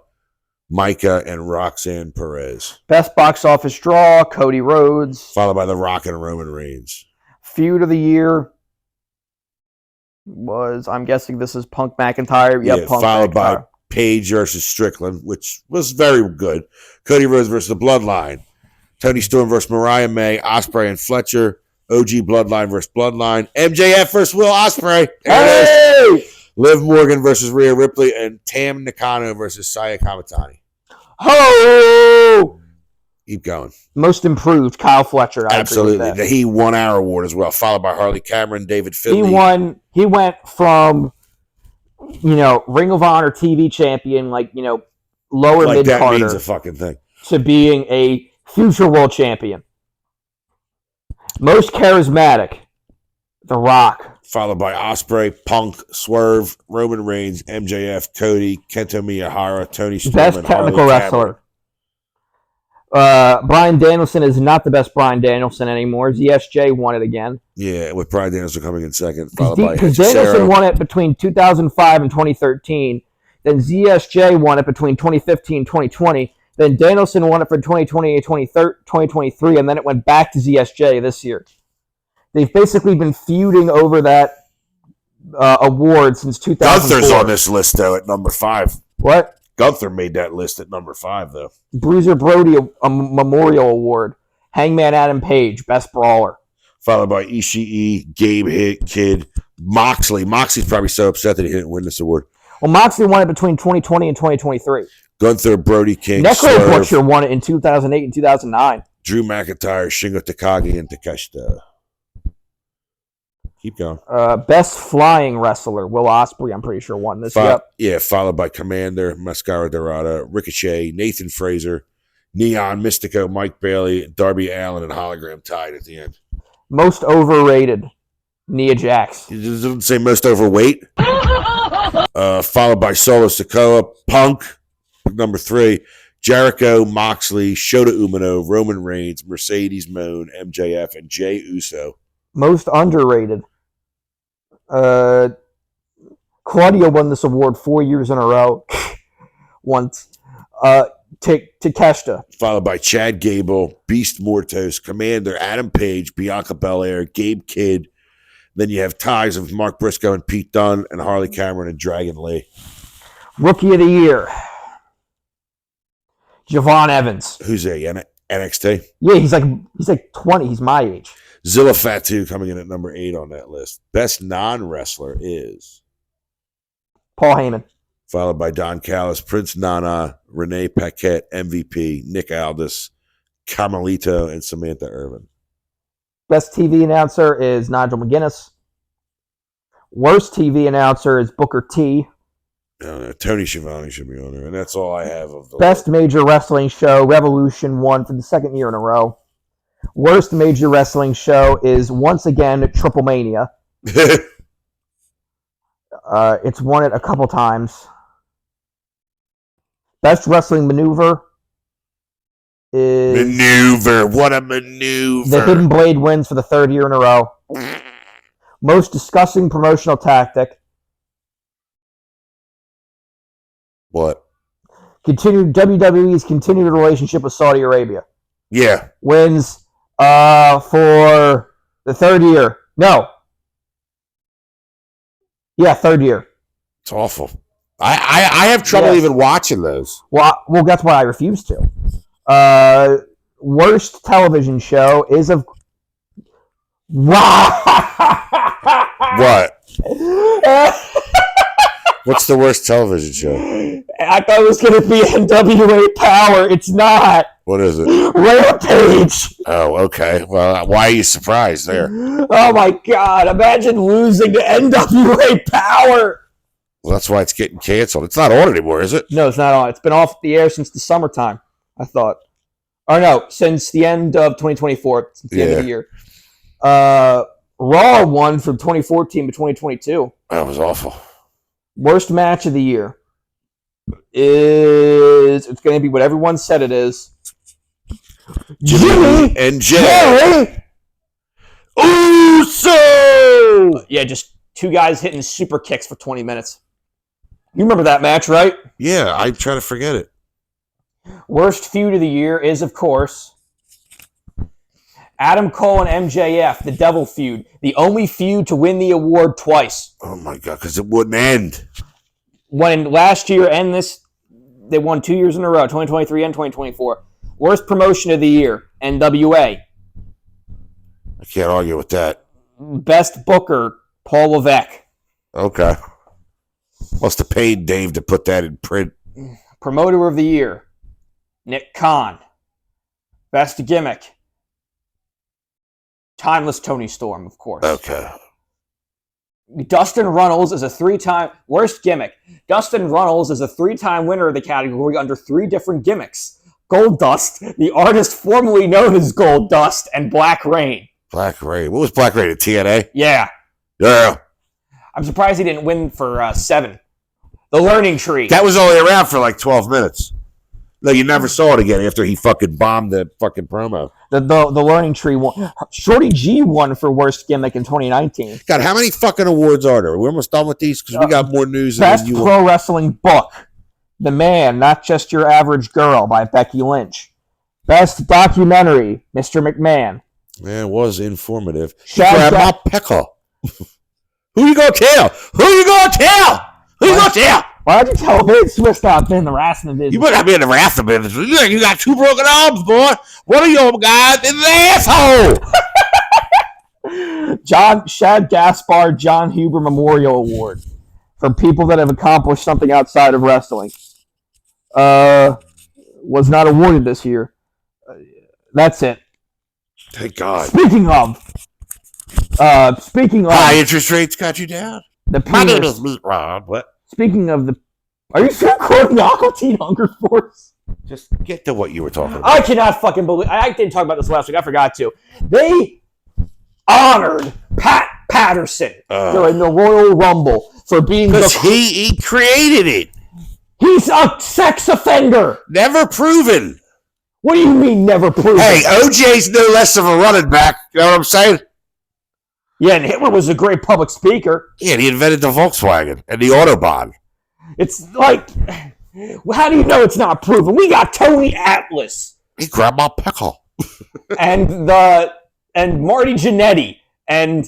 Micah, and Roxanne Perez. Best box office draw, Cody Rhodes. Followed by The Rock and Roman Reigns. Feud of the year was, I'm guessing this is Punk McIntyre. Yep, Punk followed McIntyre. by Paige versus Strickland, which was very good. Cody Rhodes versus The Bloodline. Toni Storm versus Mariah May, Ospreay and Fletcher. OG Bloodline versus Bloodline. MJF versus Will Ospreay. Hey! Liv Morgan versus Rhea Ripley. And Tam Nakano versus Saya Kamatani. Ho! Keep going. Most improved, Kyle Fletcher. Absolutely. The He 1 Hour Award as well. Followed by Harley Cameron, David Finley. He went from, Ring of Honor TV champion, lower like mid-carder. That means a fucking thing. To being a future world champion. Most charismatic, The Rock. Followed by Ospreay, Punk, Swerve, Roman Reigns, MJF, Cody, Kento Miyahara, Toni Storm, Best and technical Harley wrestler. Bryan Danielson is not the best Bryan Danielson anymore. ZSJ won it again. Yeah, with Bryan Danielson coming in second. Followed by Because Danielson won it between 2005 and 2013. Then ZSJ won it between 2015 and 2020. Then Danielson won it for 2020 and 2023, and then it went back to ZSJ this year. They've basically been feuding over that award since 2004. Gunther's on this list, though, at number 5. What? Gunther made that list at number 5, though. Bruiser Brody, a Memorial Award. Hangman Adam Page, Best Brawler. Followed by Ishii, Gabe Kidd, Moxley. Moxley's probably so upset that he didn't win this award. Well, Moxley won it between 2020 and 2023. Gunther, Brody King, Necro Butcher won it in 2008 and 2009. Drew McIntyre, Shingo Takagi, and Takeshita. Keep going. Best Flying Wrestler, Will Ospreay, I'm pretty sure won this. Yeah, followed by Commander, Mascara Dorada, Ricochet, Nathan Fraser, Neon, Mystico, Mike Bailey, Darby Allin, and Hologram tied at the end. Most overrated, Nia Jax. It doesn't say most overweight. Followed by Solo Sikoa, Punk, number 3, Jericho, Moxley, Shota Umino, Roman Reigns, Mercedes Moon, MJF, and Jey Uso. Most underrated. Claudia won this award 4 years in a row. Once. Takeshita. Followed by Chad Gable, Beast Mortos, Commander, Adam Page, Bianca Belair, Gabe Kidd. Then you have ties of Mark Briscoe and Pete Dunne, and Harley Cameron and Dragon Lee. Rookie of the Year. Javon Evans. Who's there? NXT? Yeah, he's like 20. He's my age. Zilla Fatu coming in at number 8 on that list. Best non-wrestler is Paul Heyman. Followed by Don Callis, Prince Nana, Renee Paquette, MVP, Nick Aldis, Carmelito, and Samantha Irvin. Best TV announcer is Nigel McGuinness. Worst TV announcer is Booker T. Tony Schiavone should be on there, and that's all I have of the Best major wrestling show, Revolution won for the second year in a row. Worst major wrestling show is, once again, Triple Mania. It's won it a couple times. Best wrestling maneuver is... Maneuver. What a maneuver. The Hidden Blade wins for the third year in a row. Most disgusting promotional tactic. What? WWE's continued relationship with Saudi Arabia. Yeah. Wins for the third year. No. Yeah, third year. It's awful. I have trouble even watching those. Well, that's why I refuse to. Worst television show is of... What? What's the worst television show? I thought it was going to be NWA Power. It's not. What is it? Rampage. Oh, okay. Well, why are you surprised there? Oh, my God. Imagine losing to NWA Power. Well, that's why it's getting canceled. It's not on anymore, is it? No, it's not on. It's been off the air since the summertime, I thought. Or no, since the end of 2024, since the end of the year. Raw won from 2014 to 2022. That was awful. Worst match of the year is... It's going to be what everyone said it is. Jimmy and Jay Uso! Yeah, just two guys hitting super kicks for 20 minutes. You remember that match, right? Yeah, I try to forget it. Worst feud of the year is, of course, Adam Cole and MJF, the Devil feud. The only feud to win the award twice. Oh, my God, because it wouldn't end. When last year and this, they won 2 years in a row, 2023 and 2024. Worst promotion of the year, NWA. I can't argue with that. Best booker, Paul Levesque. Okay. Must have paid Dave to put that in print. Promoter of the year, Nick Khan. Best gimmick, Timeless Tony Storm, of course. Okay. Dustin Runnels is a three-time... Worst gimmick. Dustin Runnels is a three-time winner of the category under three different gimmicks. Gold Dust, the artist formerly known as Gold Dust, and Black Rain. Black Rain. What was Black Rain at TNA? Yeah. Yeah. I'm surprised he didn't win for 7. The Learning Tree. That was only around for like 12 minutes. No, you never saw it again after he fucking bombed the fucking promo. The Learning Tree won. Shorty G won for worst gimmick in 2019. God, how many fucking awards are there? We're almost done with these because we got more news than Best you Pro Wrestling Book. The Man, Not Just Your Average Girl by Becky Lynch. Best Documentary, Mr. McMahon. Yeah, it was informative. Shad Grab my pecker. Who you gonna tell? Who you gonna tell? Who you gonna tell? Why don't you tell Vince Swiss stop being the wrestling business? You better not be in the wrestling business. You got 2 broken arms, boy. One of your guys is an asshole. Shad Gaspar John Huber Memorial Award for people that have accomplished something outside of wrestling. Was not awarded this year. That's it. Thank God. Speaking of high interest rates got you down. My name is Meat Rod. What? Speaking of the, are you still recording Aqua Teen Hunger Force? Just get to what you were talking about. I cannot fucking believe. I didn't talk about this last week. I forgot to. They honored Pat Patterson during the Royal Rumble for being because he created it. He's a sex offender. Never proven. What do you mean never proven? Hey, OJ's no less of a running back. You know what I'm saying? Yeah, and Hitler was a great public speaker. Yeah, and he invented the Volkswagen and the Autobahn. It's like, how do you know it's not proven? We got Tony Atlas. He grabbed my pickle. and Marty Jannetty. And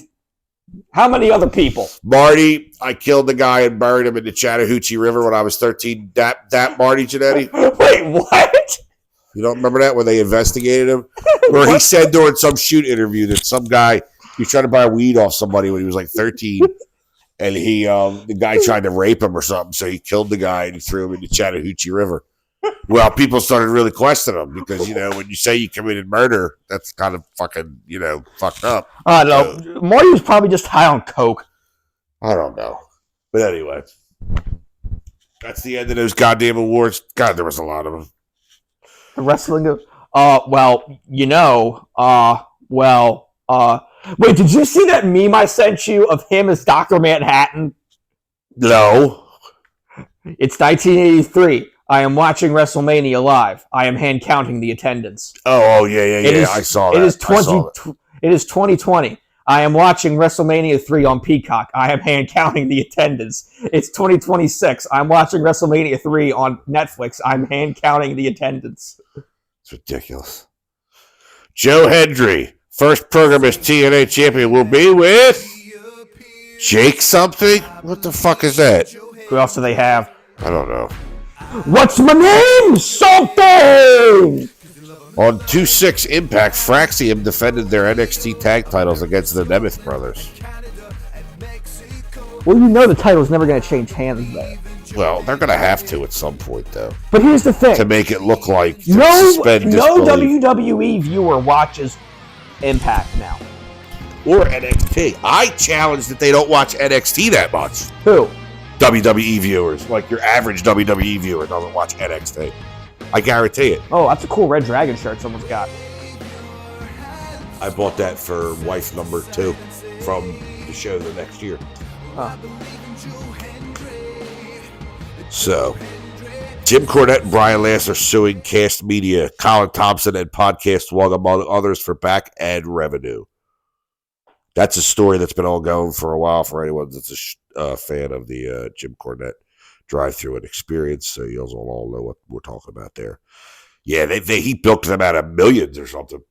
how many other people? Marty, I killed the guy and buried him in the Chattahoochee River when I was 13. That Marty Jannetty. Wait, what? You don't remember that when they investigated him? Where he said during some shoot interview that some guy, he was trying to buy weed off somebody when he was like 13. And the guy tried to rape him or something. So he killed the guy and he threw him in the Chattahoochee River. Well, people started really questioning him because, when you say you committed murder, that's kind of fucking, fucked up. I don't know. Marty was probably just high on coke. I don't know. But anyway, that's the end of those goddamn awards. God, there was a lot of them. The wrestling of, wait, did you see that meme I sent you of him as Dr. Manhattan? No. It's 1983. I am watching WrestleMania live. I am hand counting the attendance. Oh, yeah. I saw that. It is 2020. I am watching WrestleMania 3 on Peacock. I am hand counting the attendance. It's 2026. I'm watching WrestleMania 3 on Netflix. I'm hand counting the attendance. It's ridiculous. Joe Hendry, first program as TNA champion, will be with Jake something? What the fuck is that? Who else do they have? I don't know. What's my name? Something! On 2-6 Impact, Fraxium defended their NXT tag titles against the Nemeth brothers. Well, the title's never going to change hands there. Well, they're going to have to at some point, though. But here's the thing. To make it look like no WWE viewer watches Impact now. Or NXT. I challenge that they don't watch NXT that much. Who? WWE viewers. Like your average WWE viewer doesn't watch NXT. I guarantee it. Oh, that's a cool Red Dragon shirt someone's got. I bought that for wife number 2 from the show the next year. Huh. So, Jim Cornette and Brian Last are suing Cast Media, Colin Thompson, and Podcast One, among others, for back ad revenue. That's a story that's been ongoing for a while for anyone that's a fan of the Jim Cornette drive-through and experience. So you all know what we're talking about there. Yeah, he bilked them out of millions or something.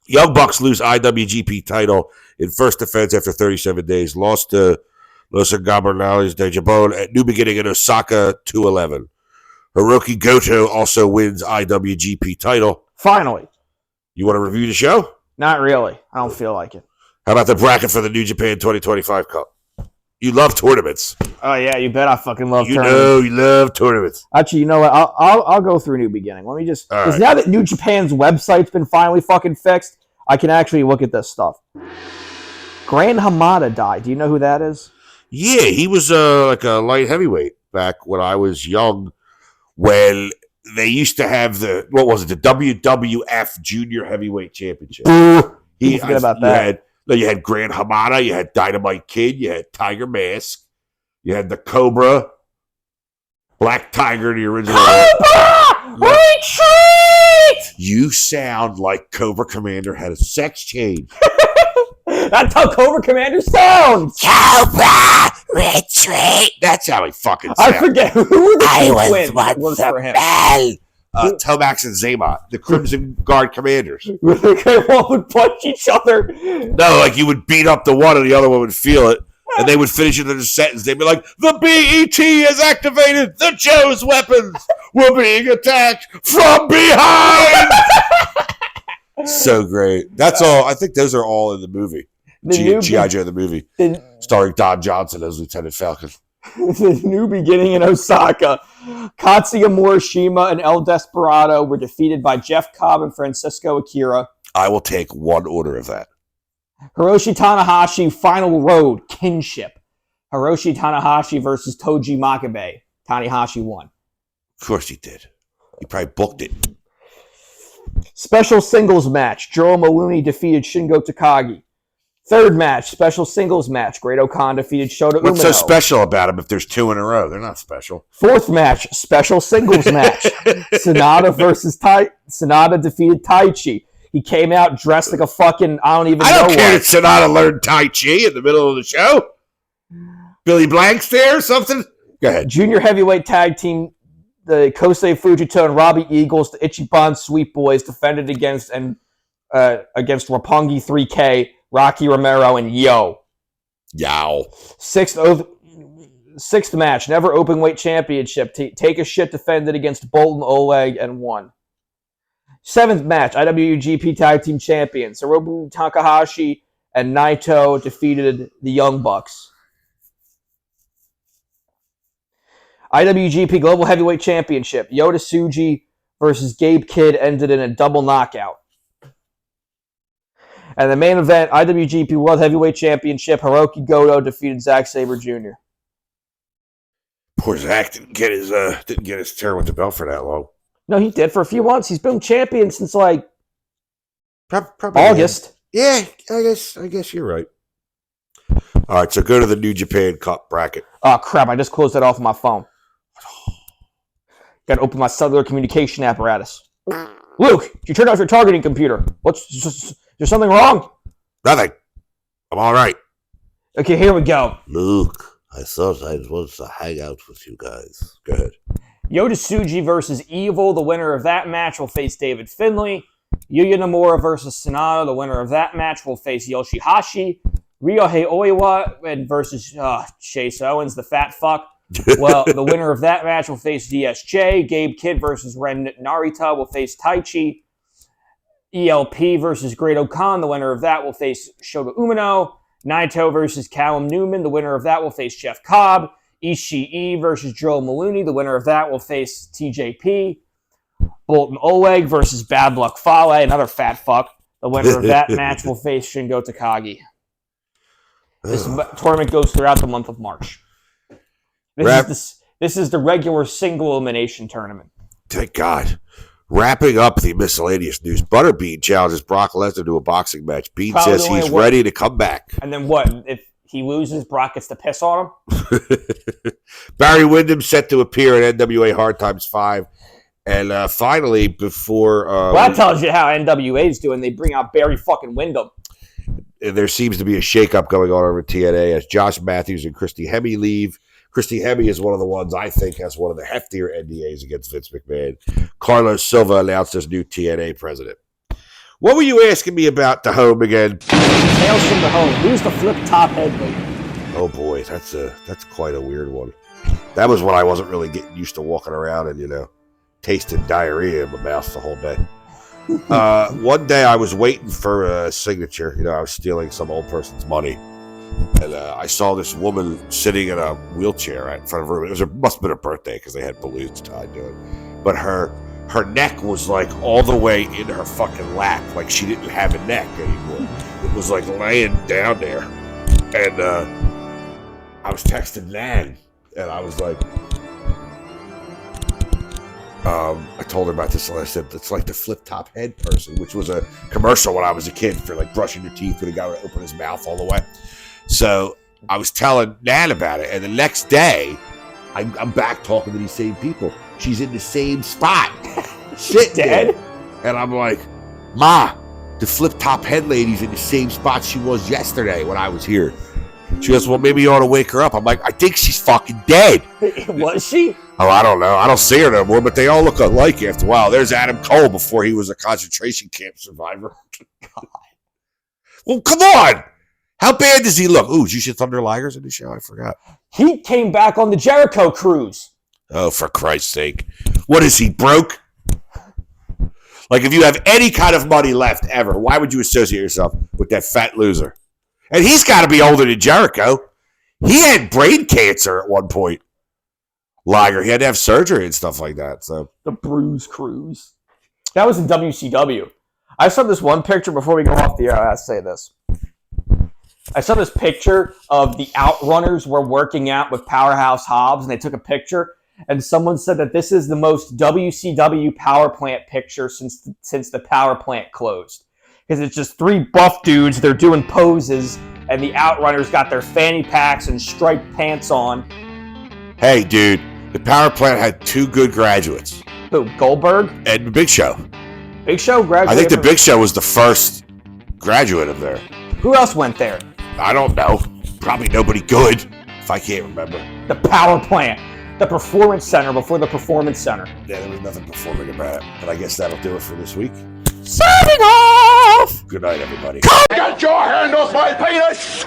Young Bucks lose IWGP title in first defense after 37 days. Lost to Los Ingobernables de Japón at New Beginning in Osaka 2-11. Hiroki Goto also wins IWGP title. Finally. You want to review the show? Not really. I don't feel like it. How about the bracket for the New Japan 2025 Cup? You love tournaments. Oh, yeah, you bet I fucking love tournaments. tournaments. You love tournaments. Actually, you know what? I'll go through New Beginning. Let me just... Because now that New Japan's website's been finally fucking fixed, I can actually look at this stuff. Gran Hamada died. Do you know who that is? Yeah, he was like a light heavyweight back when I was young, when they used to have the WWF Junior Heavyweight Championship. Forget about that. You had Gran Hamada, you had Dynamite Kid, you had Tiger Mask, you had the Cobra, Black Tiger, the original. Cobra! Retreat! You sound like Cobra Commander had a sex change. That's how Cobra Commander sounds. Cobra Retreat. That's how he fucking sounds. I forget who were the two twins that worked for him. Tomax and Zaymot, the Crimson Guard commanders. One would punch each other. No, like you would beat up the one and the other one would feel it. And they would finish it in a sentence. They'd be like, the BET is activated. The Joe's weapons were being attacked from behind. So great. That's all. I think those are all in the movie. G.I. Joe, the movie. Starring Don Johnson as Lieutenant Falcon. The New Beginning in Osaka. Katsuya Morishima and El Desperado were defeated by Jeff Cobb and Francisco Akira. I will take one order of that. Hiroshi Tanahashi, Final Road, Kinship. Hiroshi Tanahashi versus Toji Makabe. Tanahashi won. Of course he did. He probably booked it. Special singles match. Joe Maloney defeated Shingo Takagi. Third match, special singles match. Great-O-Khan defeated Shota Umino. What's so special about them if there's 2 in a row? They're not special. Fourth match, special singles match. Sonata defeated Taichi. He came out dressed like a fucking, I don't care that Sonata learned Tai Chi in the middle of the show. Billy Blank's there or something? Go ahead. Junior heavyweight tag team, the Kosei Fujita and Robbie Eagles, the Ichiban Sweet Boys, defended against Roppongi 3K, Rocky Romero, and Yo. Sixth match, never openweight championship. Take a Shit defended against Bolton Oleg and won. Seventh match, IWGP Tag Team Champions. Hiromu Takahashi and Naito defeated the Young Bucks. IWGP Global Heavyweight Championship. Yota Tsuji versus Gabe Kidd ended in a double knockout. And the main event, IWGP World Heavyweight Championship, Hiroki Goto defeated Zack Sabre Jr. Poor Zack didn't get his turn with the belt for that long. No, he did for a few months. He's been champion since like probably August. Yeah, I guess you're right. All right, so go to the New Japan Cup bracket. Oh crap! I just closed that off on my phone. Got to open my cellular communication apparatus. Luke, you turned off your targeting computer. Is there something wrong? Nothing. I'm all right. Okay, here we go. Luke, I thought I wanted to hang out with you guys. Go ahead. Yota Tsuji versus Evil. The winner of that match will face David Finlay. Yuya Nomura versus Sonata. The winner of that match will face Yoshihashi. Ryohei Oiwa versus Chase Owens, the fat fuck. Well, the winner of that match will face DSJ. Gabe Kidd versus Ren Narita will face Taichi. ELP versus Great-O-Khan. The winner of that will face Shota Umino. Naito versus Callum Newman. The winner of that will face Jeff Cobb. Ishii versus Joel Maloney. The winner of that will face TJP. Bolton Oleg versus Bad Luck Fale, another fat fuck. The winner of that match will face Shingo Takagi. This tournament goes throughout the month of March. This is the regular single elimination tournament. Thank God. Wrapping up the miscellaneous news, Butterbean challenges Brock Lesnar to a boxing match. Bean says he's ready to come back. And then what? If he loses, Brock gets to piss on him? Barry Windham set to appear at NWA Hard Times 5. And finally, before... well, that tells you how NWA is doing. They bring out Barry fucking Windham. There seems to be a shakeup going on over TNA as Josh Matthews and Christy Hemme leave. Christy Hemme is one of the ones I think has one of the heftier NDAs against Vince McMahon. Carlos Silva announced as new TNA president. What were you asking me about the home again? Tales from the home. Who's the flip top head lady? Oh boy, that's quite a weird one. That was when I wasn't really getting used to walking around and tasting diarrhea in my mouth the whole day. One day I was waiting for a signature. I was stealing some old person's money. And I saw this woman sitting in a wheelchair in front of her. It must have been her birthday because they had balloons tied to it. But her neck was like all the way in her fucking lap. Like she didn't have a neck anymore. It was like laying down there. And I was texting Nan. And I was like... I told her about this and I said, it's like the flip top head person, which was a commercial when I was a kid for like brushing your teeth when a guy would open his mouth all the way. So I was telling Nan about it, and the next day I'm back talking to these same people. She's in the same spot. Shit, dead. And I'm like, Ma, the flip top head lady's in the same spot she was yesterday when I was here. She goes, well, maybe you ought to wake her up. I'm like, I think she's fucking dead. Was she? Oh, I don't know. I don't see her no more, but they all look alike after a while. There's Adam Cole before he was a concentration camp survivor. God. Well, come on. How bad does he look? Ooh, did you see Thunder Ligers in the show? I forgot. He came back on the Jericho cruise. Oh, for Christ's sake. What is he, broke? Like, if you have any kind of money left ever, why would you associate yourself with that fat loser? And he's got to be older than Jericho. He had brain cancer at one point. Liger. He had to have surgery and stuff like that. So the Bruise Cruise. That was in WCW. I saw this one picture before we go off the air. I have to say this. I saw this picture of the Outrunners were working out with Powerhouse Hobbs, and they took a picture. And someone said that this is the most WCW power plant picture since the power plant closed. because it's just three buff dudes. They're doing poses, and the Outrunners got their fanny packs and striped pants on. Hey, dude, the power plant had 2 good graduates. Who, Goldberg? And Big Show. Big Show graduated. I think the Big Show was the first graduate of there. Who else went there? I don't know. Probably nobody good, if I can't remember. The power plant. The Performance Center before the Performance Center. Yeah, there was nothing performing about it. But I guess that'll do it for this week. Signing off! Good night, everybody. Get your hand off my penis!